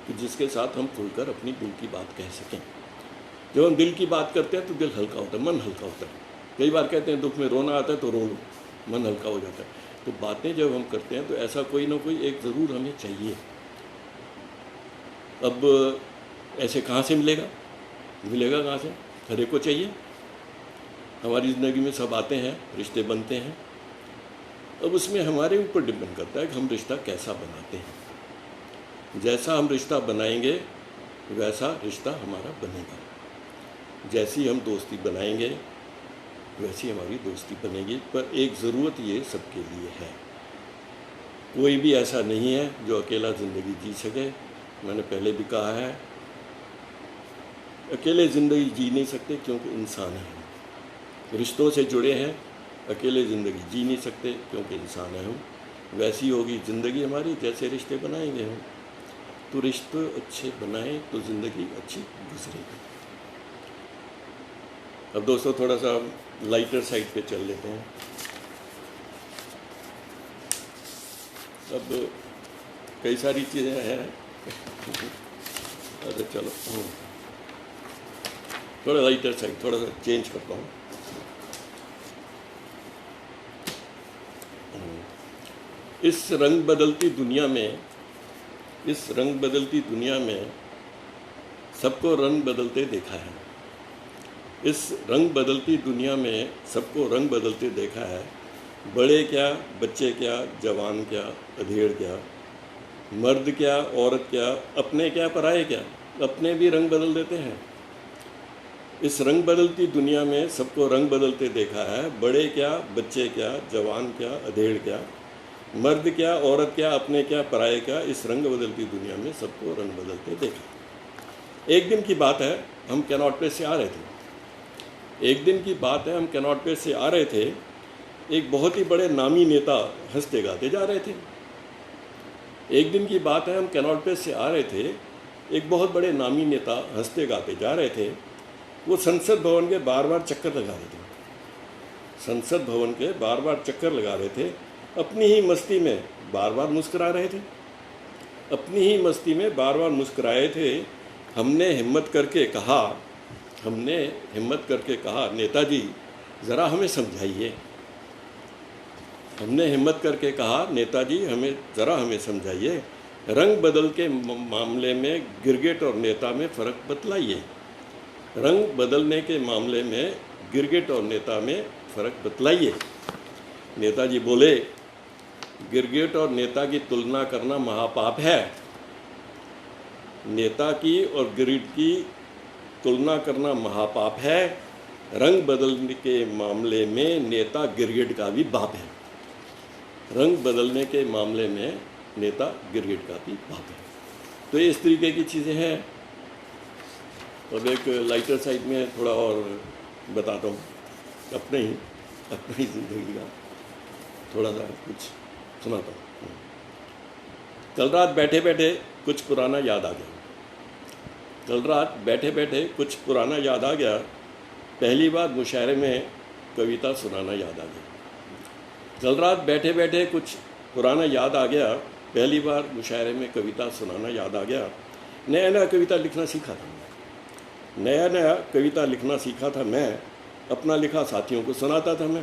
कि जिसके साथ हम खुलकर अपनी दिल की बात कह सकें। जब हम दिल की बात करते हैं तो दिल हल्का होता है, मन हल्का होता है। कई बार कहते हैं दुख में रोना आता है तो रो लो, मन हल्का हो जाता है। तो बातें जब हम करते हैं तो ऐसा कोई ना कोई एक ज़रूर हमें चाहिए। अब ऐसे कहाँ से मिलेगा कहाँ से? हर एक को चाहिए। हमारी ज़िंदगी में सब आते हैं, रिश्ते बनते हैं। अब उसमें हमारे ऊपर डिपेंड करता है कि हम रिश्ता कैसा बनाते हैं। जैसा हम रिश्ता बनाएंगे वैसा रिश्ता हमारा बनेगा। जैसी हम दोस्ती बनाएंगे वैसी हमारी दोस्ती बनेगी। पर एक ज़रूरत ये सबके लिए है, कोई भी ऐसा नहीं है जो अकेला ज़िंदगी जी सके। मैंने पहले भी कहा है, अकेले ज़िंदगी जी नहीं सकते क्योंकि इंसान हैं। रिश्तों से जुड़े हैं, अकेले ज़िंदगी जी नहीं सकते क्योंकि इंसान है हम। वैसी होगी ज़िंदगी हमारी जैसे रिश्ते बनाएंगे हम। तो रिश्ते अच्छे बनाएं तो ज़िंदगी अच्छी गुजरेगी। अब दोस्तों थोड़ा सा लाइटर साइड पे चल लेते हैं। अब कई सारी चीज़ें हैं। अरे चलो थोड़ा लाइटर साइड, थोड़ा सा चेंज करता हूँ। इस रंग बदलती दुनिया में सबको रंग बदलते देखा है। इस रंग बदलती दुनिया में सबको रंग बदलते देखा है। बड़े क्या, बच्चे क्या, जवान क्या, अधेड़ क्या, मर्द क्या, औरत क्या, अपने क्या, पराए क्या, अपने भी रंग बदल देते हैं। इस रंग बदलती दुनिया में सबको रंग बदलते देखा है। बड़े क्या, बच्चे क्या, जवान क्या, अधेड़ क्या, मर्द क्या, औरत क्या, अपने क्या, पराये क्या, इस रंग बदलती दुनिया में सबको रंग बदलते देखा। एक दिन की बात है, हम कैनॉट प्लेस से आ रहे थे। एक दिन की बात है, हम कैनॉट प्लेस से आ रहे थे। एक बहुत ही बड़े नामी नेता हंसते गाते जा रहे थे। एक दिन की बात है, हम कैनॉट प्लेस से आ रहे थे। एक बहुत बड़े नामी नेता हंसते गाते जा रहे थे। वो संसद भवन के बार बार चक्कर लगा रहे थे। संसद भवन के बार बार चक्कर लगा रहे थे। अपनी ही मस्ती में बार बार मुस्कुरा रहे थे। अपनी ही मस्ती में बार बार मुस्कुराए थे। हमने हिम्मत करके कहा, नेताजी ज़रा हमें समझाइए। हमने हिम्मत करके कहा, नेताजी ज़रा हमें समझाइए। रंग बदल के मामले में गिरगिट और नेता में फ़र्क बतलाइए। रंग बदलने के मामले में गिरगिट और नेता में फ़र्क बतलाइए। नेताजी बोले, गिरगिट और नेता की तुलना करना महापाप है। नेता की और गिरगिट की तुलना करना महापाप है। रंग बदलने के मामले में नेता गिरगिट का भी बाप है। रंग बदलने के मामले में नेता गिरगिट का भी बाप है। तो ये इस तरीके की चीज़ें हैं। अब एक लाइटर साइड में थोड़ा और बताता हूँ, अपनी ज़िंदगी का थोड़ा सा कुछ सुनाता हूँ। कल रात बैठे बैठे कुछ पुराना याद आ गया। कल रात बैठे बैठे कुछ पुराना याद आ गया। पहली बार मुशायरे में कविता सुनाना याद आ गया। कल रात बैठे बैठे कुछ पुराना याद आ गया। पहली बार मुशायरे में कविता सुनाना याद आ गया। नया नया कविता लिखना सीखा था मैं। नया नया कविता लिखना सीखा था मैं। अपना लिखा साथियों को सुनाता था मैं।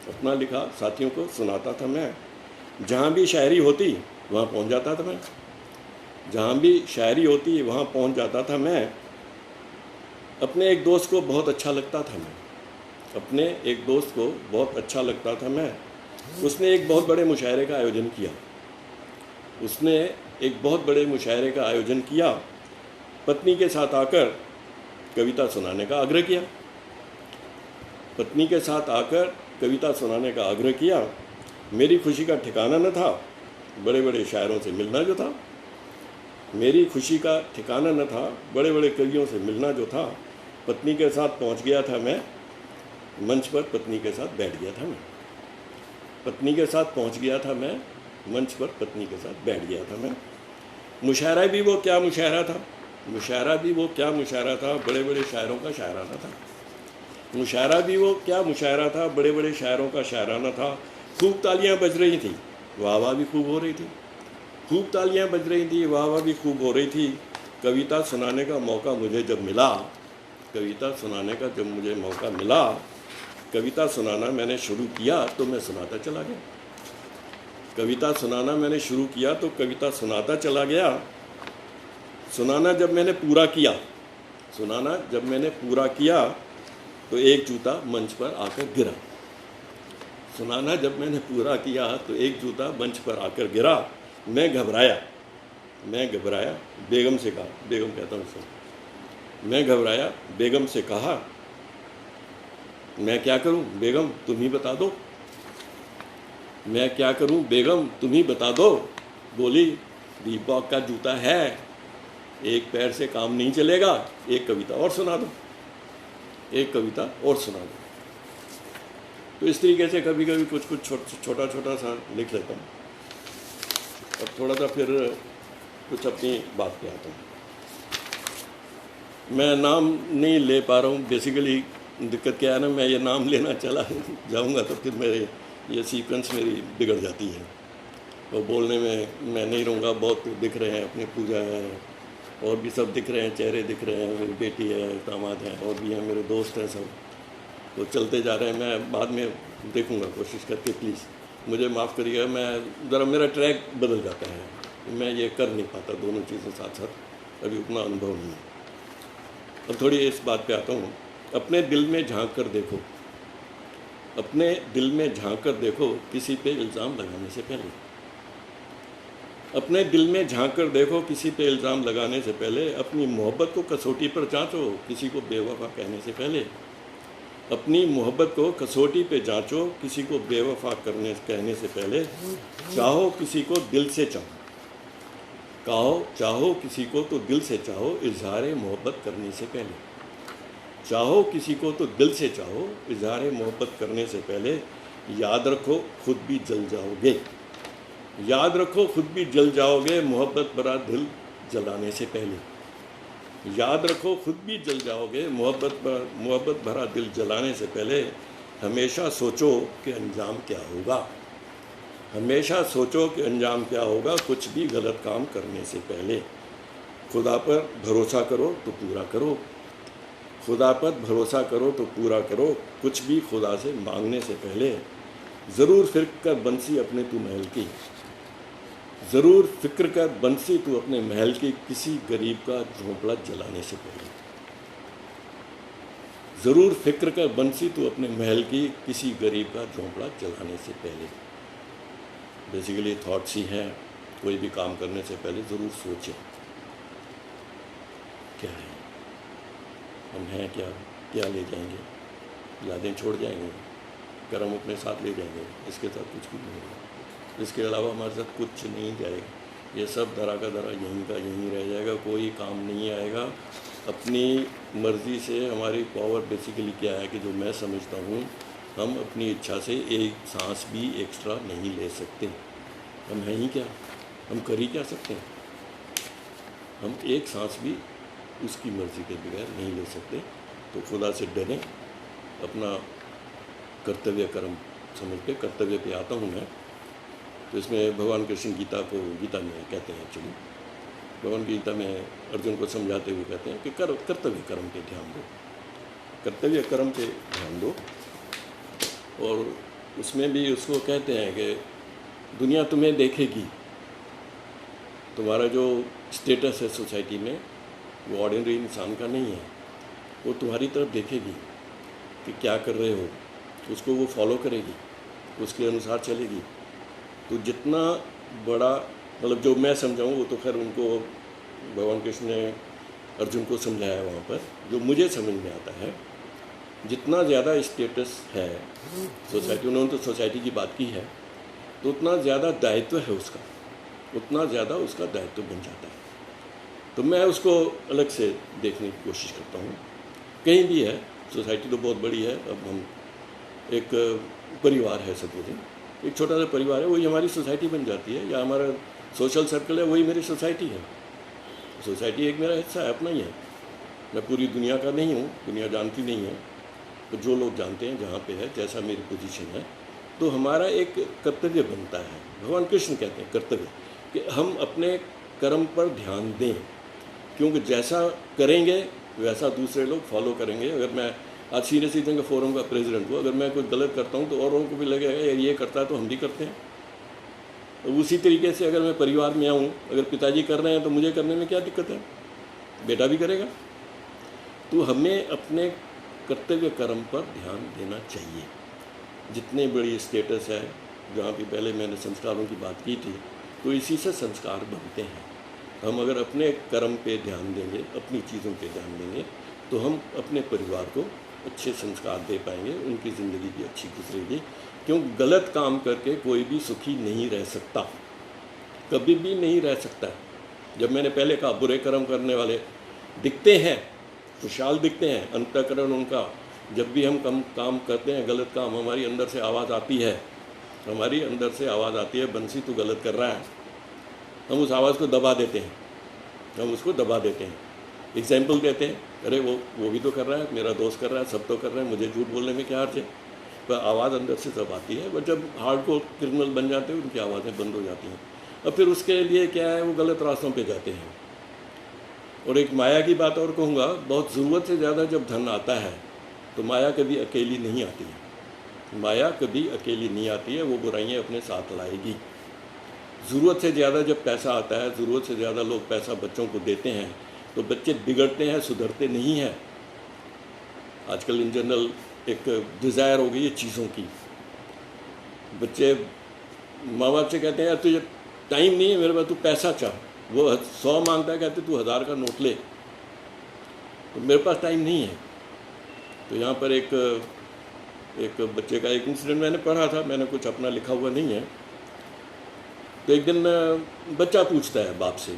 अपना लिखा साथियों को सुनाता था मैं। जहाँ भी शायरी होती वहाँ पहुँच जाता था मैं। जहाँ भी शायरी होती वहाँ पहुँच जाता था मैं। अपने एक दोस्त को बहुत अच्छा लगता था मैं। अपने एक दोस्त को बहुत अच्छा लगता था मैं। उसने एक बहुत बड़े मुशायरे का आयोजन किया। उसने एक बहुत बड़े मुशायरे का आयोजन किया। पत्नी के साथ आकर कविता सुनाने का आग्रह किया। पत्नी के साथ आकर कविता सुनाने का आग्रह किया। मेरी खुशी का ठिकाना न था बड़े बड़े शायरों से मिलना जो था। मेरी खुशी का ठिकाना न था बड़े बड़े कवियों से मिलना जो था। पत्नी के साथ पहुंच गया था मैं। मंच पर पत्नी के साथ बैठ गया था मैं। पत्नी के साथ पहुंच गया था मैं। मंच पर पत्नी के साथ बैठ गया था मैं। मुशायरा भी वो क्या मुशायरा था। मुशायरा भी वो क्या मुशायरा था, बड़े बड़े शायरों का शायराना था। मुशायरा भी वो क्या मुशायरा था, बड़े बड़े शायरों का शायराना था। खूब तालियां बज रही थी, वाह वाह भी खूब हो रही थी। खूब तालियां बज रही थी, वाह वाह भी खूब हो रही थी। कविता सुनाने का मौका मुझे जब मिला, कविता सुनाने का जब मुझे मौका मिला, कविता सुनाना मैंने शुरू किया तो मैं सुनाता चला गया। कविता सुनाना मैंने शुरू किया तो कविता सुनाता चला गया। सुनाना जब मैंने पूरा किया, सुनाना जब मैंने पूरा किया तो एक जूता मंच पर आकर गिरा। सुनाना जब मैंने पूरा किया तो एक जूता मंच पर आकर गिरा। मैं घबराया, बेगम से कहा, बेगम कहता हूँ उसको। मैं घबराया, बेगम से कहा, मैं क्या करूं बेगम तुम ही बता दो। मैं क्या करूं बेगम तुम ही बता दो। बोली, रीबॉक का जूता है, एक पैर से काम नहीं चलेगा, एक कविता और सुना दो, एक कविता और सुना दो। तो इस तरीके से कभी कभी कुछ छोटा छोटा सा लिख लेता हूँ। अब थोड़ा सा फिर कुछ अपनी बात पे आता हूँ। मैं नाम नहीं ले पा रहा हूँ। बेसिकली दिक्कत क्या है ना, मैं ये नाम लेना चला जाऊँगा तो फिर मेरे ये सीक्वेंस मेरी बिगड़ जाती है। और बोलने में मैं नहीं रहूँगा। बहुत दिख रहे हैं, अपनी पूजा है और भी सब दिख रहे हैं, चेहरे दिख रहे हैं, मेरी बेटी है, दामाद है और भी हैं, मेरे दोस्त हैं, सब तो चलते जा रहे हैं। मैं बाद में देखूँगा कोशिश करके, प्लीज़ मुझे माफ़ करिएगा। मैं ज़रा मेरा ट्रैक बदल जाता है, मैं ये कर नहीं पाता दोनों चीज़ें साथ साथ, अभी उतना अनुभव नहीं है। अब थोड़ी इस बात पे आता हूँ। अपने दिल में झांक कर देखो, अपने दिल में झांक कर देखो किसी पे इल्ज़ाम लगाने से पहले। अपने दिल में झांक कर देखो किसी पे इल्ज़ाम लगाने से पहले। अपनी मोहब्बत को कसौटी पर जांचो किसी को बेवफा कहने से पहले। अपनी मोहब्बत को कसौटी पे जांचो, किसी को बेवफा कहने से पहले चाहो किसी को दिल से चाहो किसी को तो दिल से चाहो, इजहार मोहब्बत करने से पहले चाहो किसी को तो दिल से चाहो, इजहार मोहब्बत करने से पहले याद रखो खुद भी जल जाओगे, याद रखो खुद भी जल जाओगे, मोहब्बत भरा दिल जलाने से पहले याद रखो खुद भी जल जाओगे, मोहब्बत भरा दिल जलाने से पहले हमेशा सोचो कि अंजाम क्या होगा, हमेशा सोचो कि अंजाम क्या होगा, कुछ भी गलत काम करने से पहले खुदा पर भरोसा करो तो पूरा करो, खुदा पर भरोसा करो तो पूरा करो, कुछ भी खुदा से मांगने से पहले ज़रूर फिक्र कर बंसी अपने तू महल की, ज़रूर फिक्र कर बंसी तू अपने महल की, किसी गरीब का झोंपड़ा जलाने से पहले ज़रूर फिक्र कर बंसी तू अपने महल की, किसी गरीब का झोंपड़ा जलाने से पहले। बेसिकली थॉट्स ही हैं, कोई भी काम करने से पहले ज़रूर सोचें क्या है, हम हैं क्या, क्या ले जाएंगे, यादें छोड़ जाएंगे, कर्म अपने साथ ले जाएंगे, इसके साथ कुछ भी नहीं होगा, इसके अलावा हमारे साथ कुछ नहीं जाएगा, ये सब धरा का धरा यहीं का यहीं रह जाएगा, कोई काम नहीं आएगा। अपनी मर्ज़ी से हमारी पावर बेसिकली क्या है कि जो मैं समझता हूँ, हम अपनी इच्छा से एक सांस भी एक्स्ट्रा नहीं ले सकते। हम हैं ही क्या, हम कर ही क्या सकते हैं, हम एक सांस भी उसकी मर्ज़ी के बगैर नहीं ले सकते। तो खुदा से डरें, अपना कर्तव्य कर्म समझ के कर्तव्य पे आता हूँ मैं। तो इसमें भगवान कृष्ण गीता में कहते हैं, एक्चुअली भगवान गीता में अर्जुन को समझाते हुए कहते हैं कि कर्तव्य कर्म पे ध्यान दो, कर्तव्य कर्म पे ध्यान दो। और उसमें भी उसको कहते हैं कि दुनिया तुम्हें देखेगी, तुम्हारा जो स्टेटस है सोसाइटी में वो ऑर्डिनरी इंसान का नहीं है, वो तुम्हारी तरफ देखेगी कि क्या कर रहे हो, उसको वो फॉलो करेगी, उसके अनुसार चलेगी। तो जितना बड़ा मतलब जो मैं समझाऊँ वो तो खैर उनको भगवान कृष्ण ने अर्जुन को समझाया वहाँ पर, जो मुझे समझ में आता है जितना ज़्यादा स्टेटस है सोसाइटी, उन्होंने तो सोसाइटी की बात की है, तो उतना ज़्यादा दायित्व है उसका, उतना ज़्यादा उसका दायित्व बन जाता है। तो मैं उसको अलग से देखने की कोशिश करता हूँ। कहीं भी है, सोसाइटी तो बहुत बड़ी है, अब हम एक परिवार है, सपोज एक छोटा सा परिवार है, वही हमारी सोसाइटी बन जाती है, या हमारा सोशल सर्कल है वही मेरी सोसाइटी है। सोसाइटी एक मेरा हिस्सा है, अपना ही है, मैं पूरी दुनिया का नहीं हूँ, दुनिया जानती नहीं है, तो जो लोग जानते हैं जहाँ पे है, जैसा मेरी पोजीशन है, तो हमारा एक कर्तव्य बनता है। भगवान कृष्ण कहते हैं कर्तव्य, कि हम अपने कर्म पर ध्यान दें, क्योंकि जैसा करेंगे वैसा दूसरे लोग फॉलो करेंगे। अगर मैं आज सीनियर सिटीजन के फोरम का प्रेसिडेंट हूँ, अगर मैं कुछ गलत करता हूँ तो औरों को भी लगेगा यार ये करता है तो हम भी करते हैं। तो उसी तरीके से अगर मैं परिवार में आऊँ, अगर पिताजी कर रहे हैं तो मुझे करने में क्या दिक्कत है, बेटा भी करेगा। तो हमें अपने कर्तव्य कर्म पर ध्यान देना चाहिए। जितने बड़ी स्टेटस है, जहाँ भी पहले मैंने संस्कारों की बात की थी, तो इसी से संस्कार बनते हैं। हम अगर अपने कर्म पे ध्यान देंगे, अपनी चीज़ों पे ध्यान देंगे, तो हम अपने परिवार को अच्छे संस्कार दे पाएंगे, उनकी ज़िंदगी भी अच्छी गुजरेगी। क्योंकि गलत काम करके कोई भी सुखी नहीं रह सकता, कभी भी नहीं रह सकता। जब मैंने पहले कहा बुरे कर्म करने वाले दिखते हैं, खुशहाल दिखते हैं, अंतःकरण उनका, जब भी हम काम करते हैं गलत काम, हमारी अंदर से आवाज़ आती है, हमारी अंदर से आवाज़ आती है बंसी तू गलत कर रहा है, हम उस आवाज़ को दबा देते हैं, हम उसको दबा देते हैं, एग्जाम्पल देते हैं, अरे वो भी तो कर रहा है, मेरा दोस्त कर रहा है, सब तो कर रहे हैं, मुझे झूठ बोलने में क्या अर्थ है। पर आवाज़ अंदर से तब आती है, बट जब हार्डकोर क्रिमिनल बन जाते हैं उनकी आवाज़ें बंद हो जाती हैं, और फिर उसके लिए क्या है, वो गलत रास्तों पे जाते हैं। और एक माया की बात और कहूँगा, बहुत ज़रूरत से ज़्यादा जब धन आता है तो माया कभी अकेली नहीं आती है, माया कभी अकेली नहीं आती है, वो बुराइयाँ अपने साथ लाएगी। ज़रूरत से ज़्यादा जब पैसा आता है, ज़रूरत से ज़्यादा लोग पैसा बच्चों को देते हैं, तो बच्चे बिगड़ते हैं, सुधरते नहीं हैं। आजकल इन जनरल एक डिज़ायर हो गई है चीज़ों की। बच्चे माँ बाप से कहते हैं यार तुझे टाइम नहीं है मेरे पास, तू पैसा चाह, वो 100 मांगता है, कहते तू 1000 का नोट ले, तो मेरे पास टाइम नहीं है। तो यहाँ पर एक एक बच्चे का एक इंसिडेंट मैंने पढ़ा था, मैंने कुछ अपना लिखा हुआ नहीं है। तो एक दिन बच्चा पूछता है बाप से,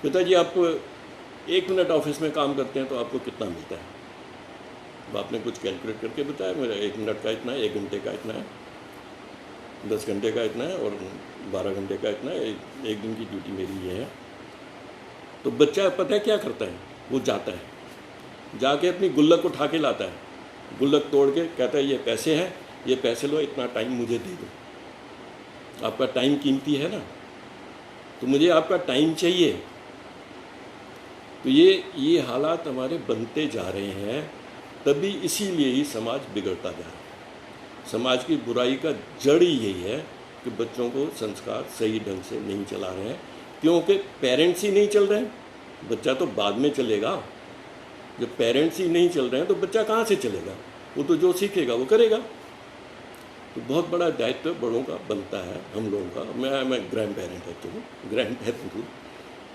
पिताजी आप 1 मिनट ऑफिस में काम करते हैं तो आपको कितना मिलता है? बाप ने कुछ कैलकुलेट करके बताया, मेरा 1 मिनट का इतना है, 1 घंटे का इतना है, 10 घंटे का इतना है और 12 घंटे का इतना है, एक दिन की ड्यूटी मेरी ये है। तो बच्चा पता है क्या करता है? वो जाता है, जाके अपनी गुल्लक उठा के लाता है, गुल्लक तोड़ के कहता है ये पैसे हैं, ये पैसे लो, इतना टाइम मुझे दे दो। आपका टाइम कीमती है ना, तो मुझे आपका टाइम चाहिए। तो ये हालात हमारे बनते जा रहे हैं, तभी इसीलिए ही समाज बिगड़ता जा रहा है। समाज की बुराई का जड़ ही यही है कि बच्चों को संस्कार सही ढंग से नहीं चला रहे हैं, क्योंकि पेरेंट्स ही नहीं चल रहे हैं। बच्चा तो बाद में चलेगा, जब पेरेंट्स ही नहीं चल रहे हैं तो बच्चा कहाँ से चलेगा? वो तो जो सीखेगा वो करेगा। तो बहुत बड़ा दायित्व बड़ों का बनता है, हम लोगों का। मैं ग्रैंड पेरेंट है, तो ग्रैंड पेरेंट हूँ,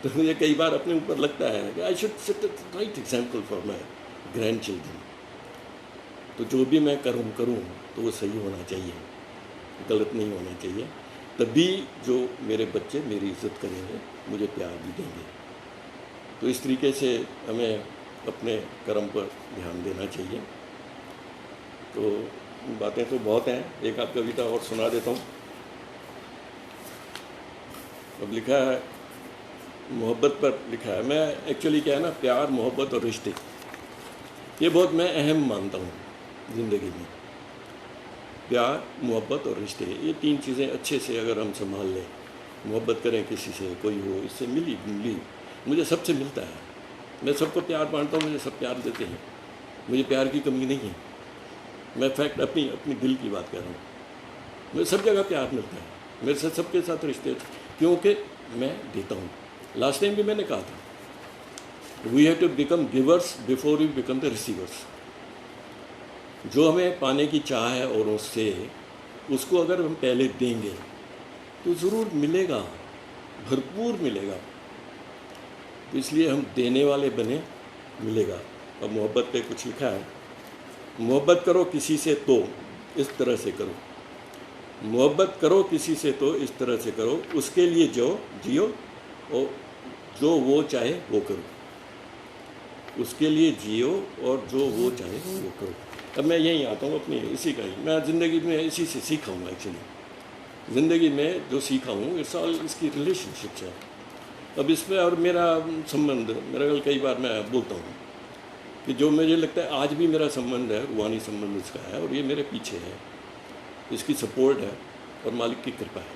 तो मुझे कई बार अपने ऊपर लगता है कि I should set right example for my grand children. तो जो भी मैं करूँ तो वो सही होना चाहिए, गलत नहीं होना चाहिए, तभी जो मेरे बच्चे मेरी इज्जत करेंगे, मुझे प्यार भी देंगे। तो इस तरीके से हमें अपने कर्म पर ध्यान देना चाहिए। तो बातें तो बहुत हैं, एक आप कविता और सुना देता हूँ। अब लिखा है, मोहब्बत पर लिखा है। मैं एक्चुअली क्या है ना, प्यार, मोहब्बत और रिश्ते, ये बहुत मैं अहम मानता हूँ ज़िंदगी में। प्यार, मोहब्बत और रिश्ते, ये 3 चीज़ें अच्छे से अगर हम संभाल लें, मोहब्बत करें किसी से, कोई हो, इससे मिली मुझे सबसे मिलता है। मैं सबको प्यार बांटता हूँ, मुझे सब प्यार देते हैं, मुझे प्यार की कमी नहीं है। मैं फैक्ट अपनी दिल की बात कर रहा हूँ, मुझे सब जगह प्यार मिलता है, मेरे साथ सबके साथ रिश्ते, क्योंकि मैं देता हूँ। लास्ट टाइम भी मैंने कहा था, we have to become givers before we become the receivers. जो हमें पाने की चाह है औरों से, उसको अगर हम पहले देंगे तो ज़रूर मिलेगा, भरपूर मिलेगा। तो इसलिए हम देने वाले बने, मिलेगा। अब मोहब्बत पे कुछ लिखा है, मोहब्बत करो किसी से तो इस तरह से करो, मोहब्बत करो किसी से तो इस तरह से करो, उसके लिए जो जियो और जो वो चाहे वो करो, उसके लिए जियो और जो वो चाहे वो करो। अब मैं यहीं आता हूँ अपनी इसी का ही, मैं ज़िंदगी में इसी से सीखा हूँ। एक्चुअली ज़िंदगी में जो सीखा हूँ, इट्स ऑल इसकी रिलेशनशिप्स है। अब इसमें और मेरा संबंध, मेरा कई बार मैं बोलता हूँ कि जो मुझे लगता है आज भी मेरा संबंध है, रूहानी संबंध इसका है, और ये मेरे पीछे है, इसकी सपोर्ट है और मालिक की कृपा है।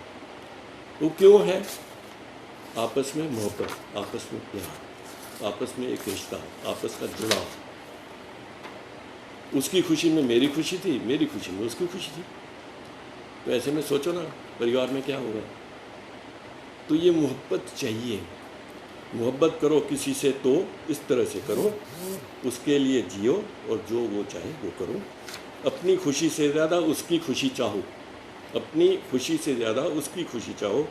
तो क्यों है? आपस में मोहब्बत, आपस में प्यार, आपस में एक रिश्ता, आपस का जुड़ाव। उसकी खुशी में मेरी खुशी थी, मेरी खुशी में उसकी खुशी थी। तो ऐसे में सोचो ना परिवार में क्या होगा। तो ये मोहब्बत चाहिए। मोहब्बत करो किसी से तो इस तरह से करो, उसके लिए जियो और जो वो चाहे वो करो। अपनी खुशी से ज़्यादा उसकी खुशी चाहो, अपनी खुशी से ज़्यादा उसकी खुशी चाहो,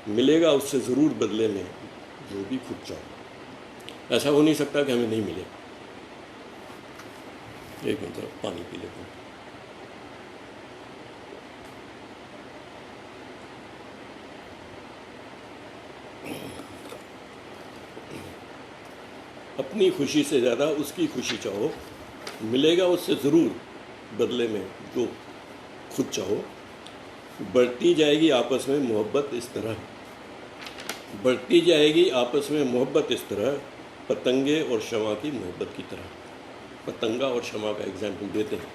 मिलेगा उससे ज़रूर बदले में जो भी खुद चाहो। ऐसा हो नहीं सकता कि हमें नहीं मिले। एक मिनट पानी पी लेता हूँ। अपनी खुशी से ज़्यादा उसकी खुशी चाहो, मिलेगा उससे ज़रूर बदले में जो खुद चाहो। बढ़ती जाएगी आपस में मोहब्बत इस तरह, बढ़ती जाएगी आपस में मोहब्बत इस तरह, पतंगे और शमा की मोहब्बत की तरह। पतंगा और शमा का एग्जाम्पल देते हैं।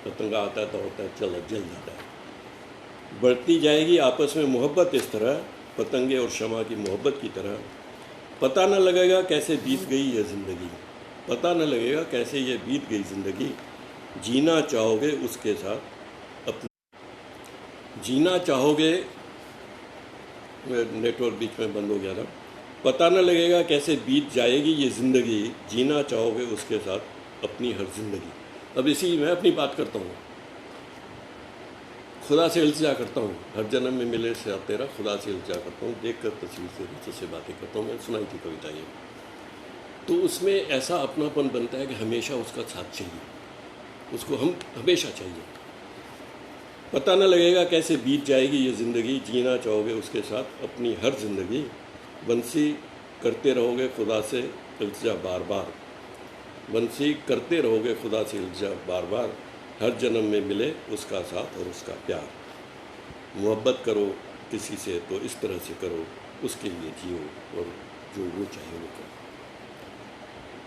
पतंगा आता है, दौड़ता है, जल जाता है। बढ़ती जाएगी आपस में मोहब्बत इस तरह, पतंगे और शमा की मोहब्बत की तरह। पता न लगेगा कैसे बीत गई ये ज़िंदगी, पता न लगेगा कैसे ये बीत गई ज़िंदगी। जीना चाहोगे उसके साथ अपना, जीना चाहोगे, नेटवर्क बीच में बंद हो गया था। पता न लगेगा कैसे बीत जाएगी ये ज़िंदगी, जीना चाहोगे उसके साथ अपनी हर ज़िंदगी। अब इसी मैं अपनी बात करता हूँ, खुदा से इल्तिजा करता हूँ, हर जन्म में मिले से तेरा, खुदा से इल्तिजा करता हूँ, देख कर तस्वीर से तुझसे बातें करता हूँ। मैंने सुनाई थी कविता ये। तो उसमें ऐसा अपनापन बनता है कि हमेशा उसका साथ चाहिए, उसको हम हमेशा चाहिए। पता न लगेगा कैसे बीत जाएगी ये ज़िंदगी, जीना चाहोगे उसके साथ अपनी हर ज़िंदगी। बंसी करते रहोगे खुदा से इल्तिजा बार बार, बंसी करते रहोगे खुदा से इल्तिजा बार बार, हर जन्म में मिले उसका साथ और उसका प्यार। मोहब्बत करो किसी से तो इस तरह से करो, उसके लिए जियो और जो वो चाहे वो करो।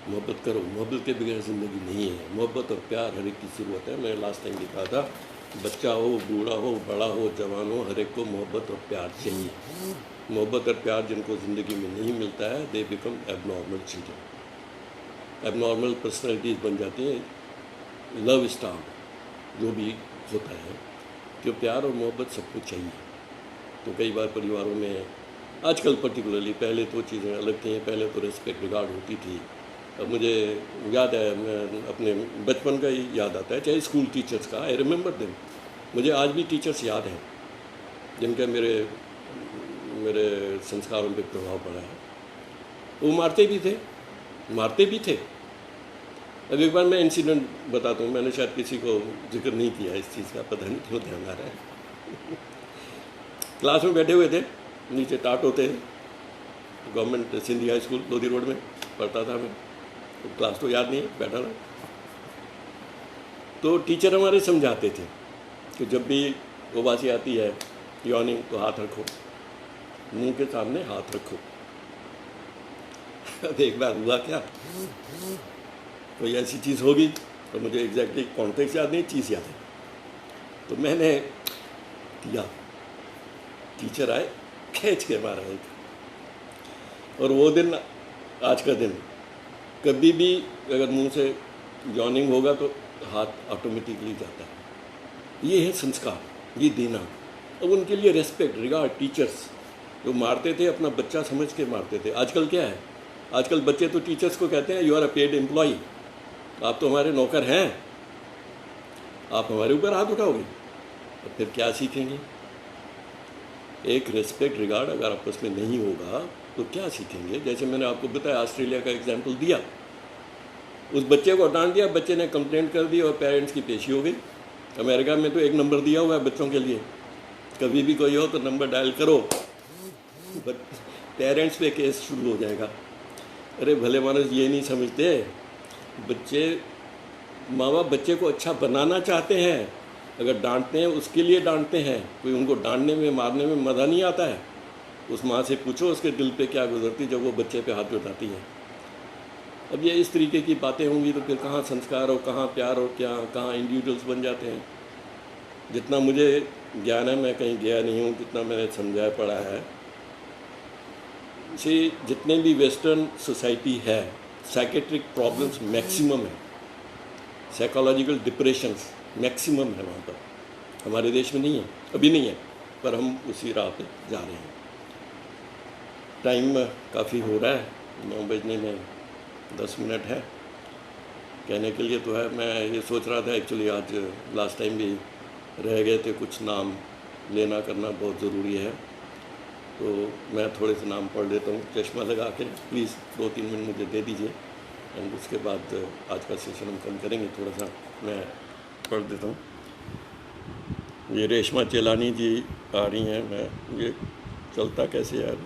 मोहब्बत करो, मोहब्बत के बगैर ज़िंदगी नहीं है। मोहब्बत और प्यार हर एक की ज़रूरत है। मैंने लास्ट टाइम लिखा था, बच्चा हो, बूढ़ा हो, बड़ा हो, जवान हो, हर एक को मोहब्बत और प्यार चाहिए। मोहब्बत और प्यार जिनको ज़िंदगी में नहीं मिलता है, they become abnormal children. Abnormal personalities बन जाती हैं, लव स्टार्व जो भी होता है। तो प्यार और मोहब्बत सबको चाहिए। तो कई बार परिवारों में आजकल पर्टिकुलरली, पहले तो चीज़ें अलग थी, पहले तो रिस्पेक्ट रिगार्ड होती थी। अब मुझे याद है, मैं अपने बचपन का ही याद आता है, चाहे स्कूल टीचर्स का, आई रिमेंबर देम। मुझे आज भी टीचर्स याद हैं जिनका मेरे संस्कारों पे प्रभाव पड़ा है। वो मारते भी थे। अब एक बार मैं इंसिडेंट बताता हूँ, मैंने शायद किसी को जिक्र नहीं किया इस चीज़ का, पता नहीं क्यों ध्यान आ रहा है। क्लास में बैठे हुए थे, नीचे टाट होते हैं, government Sindhi high school Lodhi road में पढ़ता था मैं, तो क्लास तो याद नहीं है, बैठा था। तो टीचर हमारे समझाते थे कि जब भी उबासी आती है, यॉर्निंग, तो हाथ रखो, मुंह के सामने हाथ रखो। अब एक बार हुआ क्या, कोई ऐसी चीज़ होगी, तो मुझे एग्जैक्टली कॉन्टेक्स्ट याद नहीं, चीज़ याद है। तो मैंने किया, टीचर आए, खींच के मारा एक। और वो दिन आज का दिन, कभी भी अगर मुंह से यॉर्निंग होगा तो हाथ ऑटोमेटिकली जाता है। ये है संस्कार, ये देना। अब उनके लिए रेस्पेक्ट, रिगार्ड, टीचर्स जो मारते थे अपना बच्चा समझ के मारते थे। आजकल क्या है, आजकल बच्चे तो टीचर्स को कहते हैं, you are a paid employee, आप तो हमारे नौकर हैं, आप हमारे ऊपर हाथ उठाओगे, तो फिर क्या सीखेंगे? एक रेस्पेक्ट, रिगार्ड अगर आपस में नहीं होगा तो क्या सीखेंगे? जैसे मैंने आपको बताया, ऑस्ट्रेलिया का एग्जाम्पल दिया, उस बच्चे को डांट दिया, बच्चे ने कंप्लेंट कर दी और पेरेंट्स की पेशी हो गई। अमेरिका में तो एक नंबर दिया हुआ है बच्चों के लिए, कभी भी कोई हो तो नंबर डायल करो, पेरेंट्स पे केस शुरू हो जाएगा। अरे भले मानस ये नहीं समझते, माँ बाप बच्चे को अच्छा बनाना चाहते हैं, अगर डांटते हैं उसके लिए डांटते हैं, कोई उनको डांटने में मारने में मज़ा नहीं आता है। उस माँ से पूछो उसके दिल पे क्या गुजरती जब वो बच्चे पे हाथ उठाती है। अब ये इस तरीके की बातें होंगी तो फिर कहाँ संस्कार और कहाँ प्यार और कहाँ इंडिविजुअल्स बन जाते हैं। जितना मुझे ज्ञान है, मैं कहीं गया नहीं हूँ, जितना मैंने समझाया पढ़ा है, से जितने भी वेस्टर्न सोसाइटी है, साइकेट्रिक प्रॉब्लम्स मैक्सिमम है, साइकोलॉजिकल डिप्रेशंस मैक्सिमम है वहाँ पर। हमारे देश में नहीं है, अभी नहीं है, पर हम उसी राह पे जा रहे हैं। टाइम काफ़ी हो रहा है, 9 बजने में 10 मिनट है। कहने के लिए तो है, मैं ये सोच रहा था एक्चुअली, आज लास्ट टाइम भी रह गए थे कुछ नाम लेना करना बहुत ज़रूरी है, तो मैं थोड़े से नाम पढ़ लेता हूँ चश्मा लगा के। प्लीज़ 2-3 मिनट मुझे दे दीजिए, एंड उसके बाद आज का सेशन हम कम करेंगे। थोड़ा सा मैं पढ़ देता हूँ। ये रेशमा चेलानी जी आ रही हैं, मैं ये चलता कैसे यार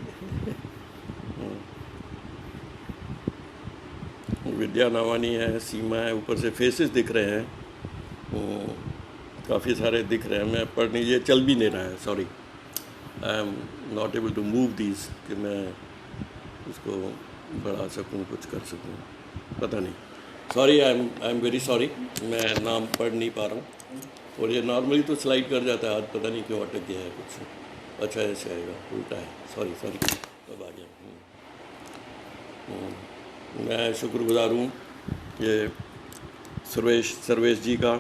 विद्या नावानी है, सीमा है, ऊपर से फेसेस दिख रहे हैं, काफ़ी सारे दिख रहे हैं। मैं पढ़ नहीं, ये चल भी नहीं रहा है, sorry, I am not able to move these, कि मैं उसको बढ़ा सकूं, कुछ कर सकूं, पता नहीं, sorry, I am very sorry, मैं नाम पढ़ नहीं पा रहा हूँ। और ये नॉर्मली तो स्लाइड कर जाता है, आज पता नहीं क्यों अटक गया है कुछ। अच्छा ऐसे आएगा, उल्टा है, सॉरी, तब आ गया। मैं शुक्रगुजार हूँ ये सर्वेश जी का,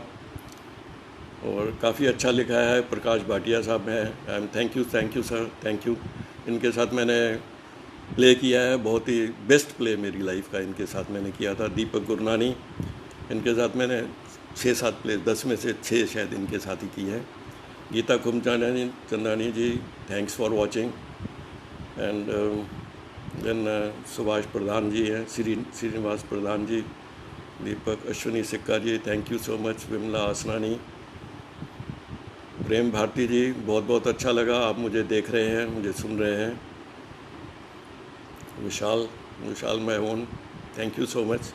और काफ़ी अच्छा लिखा है। प्रकाश भाटिया साहब हैं, I am thank you sir, thank you. इनके साथ मैंने प्ले किया है, बहुत ही बेस्ट प्ले मेरी लाइफ का इनके साथ मैंने किया था। दीपक गुरनानी, इनके साथ मैंने 6-7 प्ले, 10 में से 6 शायद इनके साथ ही की है। Geeta Chandani ji, thanks for watching. And then Subhash Pradhan ji हैं, Srinivas Pradhan ji, Deepak Ashwini Sikka ji, thank you so much. Vimla Asnani, Prem Bharti ji, बहुत बहुत अच्छा लगा आप मुझे देख रहे हैं, मुझे सुन रहे हैं। Vishal Mahmoon, thank you so much.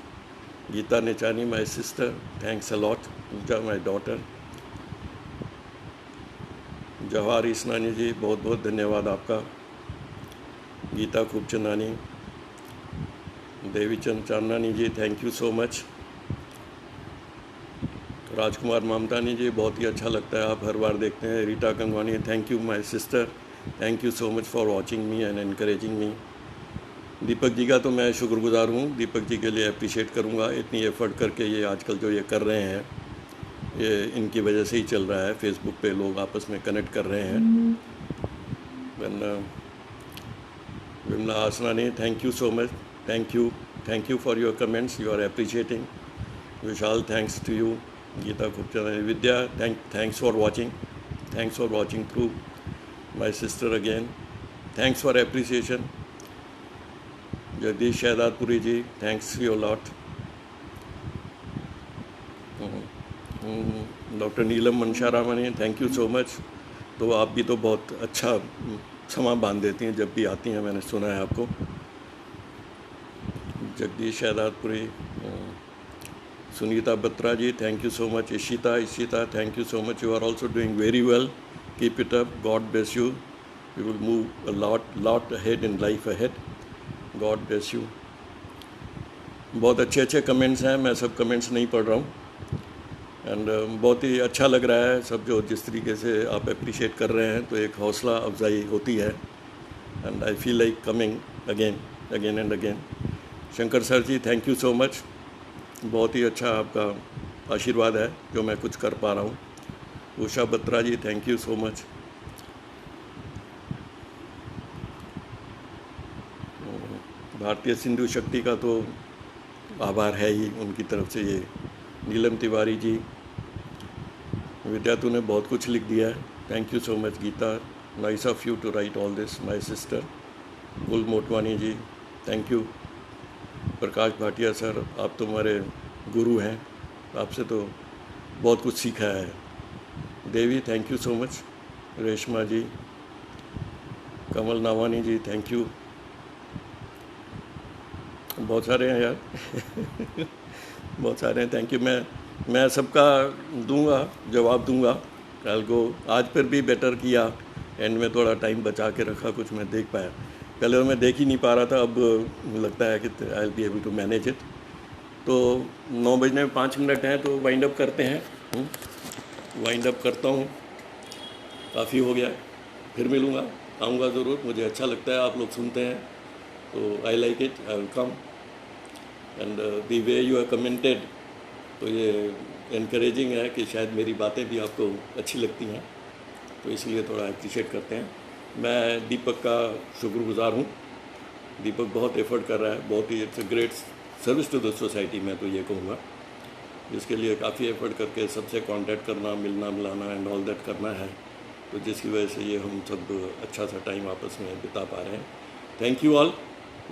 Geeta Nechani, my sister, thanks a lot. Pooja, my daughter. Jawahar Isnani ji, बहुत बहुत धन्यवाद आपका। Geeta Khubchandani, Devichand Chandnani ji, thank you so much. Rajkumar Mamtani ji, बहुत ही अच्छा लगता है, आप हर बार देखते हैं। Rita Gangwani, thank you my sister, thank you so much for watching me and encouraging me. Deepak ji का तो मैं शुक्रगुजार हूँ, दीपक जी के लिए अप्रिशिएट करूँगा। इतनी एफ़र्ट करके ये आजकल जो ये कर रहे हैं, ये इनकी वजह से ही चल रहा है। फेसबुक पे लोग आपस में कनेक्ट कर रहे हैं। Vimla Asnani, thank you so much, thank you for your comments, you are appreciating. Vishal, thanks to you. Geeta Khubchandani, Vidya, thanks for watching through. My sister again, thanks for appreciation. Jagdish Shahdadpuri ji, thanks your lot. Doctor Neelam Mansharamani, thank you so much. तो आप भी तो बहुत अच्छा क्षमा बांध देती हैं जब भी आती हैं, मैंने सुना है आपको। Jagdish Shahdadpuri. Sunita Batra ji, thank you so much. Ishita, thank you so much, you are also doing very well, keep it up, God bless you, you will move a lot ahead in life ahead, God bless you. बहुत अच्छे अच्छे comments हैं, मैं सब comments नहीं पढ़ रहा हूँ। एंड बहुत ही अच्छा लग रहा है सब, जो जिस तरीके से आप अप्रिशिएट कर रहे हैं, तो एक हौसला अफजाई होती है। And I feel like coming again and again. Shankar sir ji, thank you so much, बहुत ही अच्छा आपका आशीर्वाद है जो मैं कुछ कर पा रहा हूँ। Usha Batra ji, thank you so much. भारतीय सिंधु शक्ति का तो आभार है ही उनकी तरफ से। ये नीलम तिवारी जी, विद्या तूने बहुत कुछ लिख दिया है, thank you so much. Geeta, nice of you to write all this, my sister. Gul Motwani ji, thank you. Prakash Bhatia sir, आप तो हमारे गुरु हैं, आपसे तो बहुत कुछ सीखा है। Devi, thank you so much. Reshma ji, Kamal Nawani ji, thank you. बहुत सारे हैं यार बहुत सारे हैं, थैंक यू। मैं सबका दूंगा, जवाब दूंगा। कल को आज पर भी बेटर किया, एंड में थोड़ा टाइम बचा के रखा, कुछ मैं देख पाया। पहले तो मैं देख ही नहीं पा रहा था, अब लगता है कि I will be able to manage it. तो 9 बजने में 5 मिनट हैं, तो वाइंड अप करते हैं। वाइंड अप करता हूँ, काफ़ी हो गया। फिर मिलूँगा, आऊँगा ज़रूर, मुझे अच्छा लगता है आप लोग सुनते हैं, तो I like it, I will come. And the way you have commented, तो ये इनकरेजिंग है कि शायद मेरी बातें भी आपको अच्छी लगती हैं, तो इसलिए थोड़ा अप्रिशिएट करते हैं। मैं दीपक का शुक्रगुजार हूँ। दीपक बहुत एफर्ट कर रहा है, बहुत ही it's a great service to the society, मैं तो ये कहूँगा, जिसके लिए काफ़ी एफर्ट करके सबसे कांटेक्ट करना, मिलना मिलाना एंड ऑल दैट करना है, तो जिसकी वजह से ये हम सब अच्छा सा टाइम आपस में बिता पा रहे हैं। थैंक यू ऑल,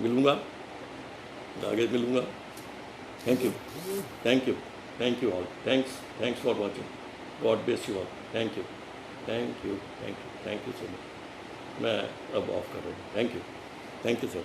मिलूँगा, आगे मिलूँगा। Thank you all, thanks for watching, God bless you all, thank you so much. मैं अब ऑफ कर रहा हूँ, थैंक यू सर।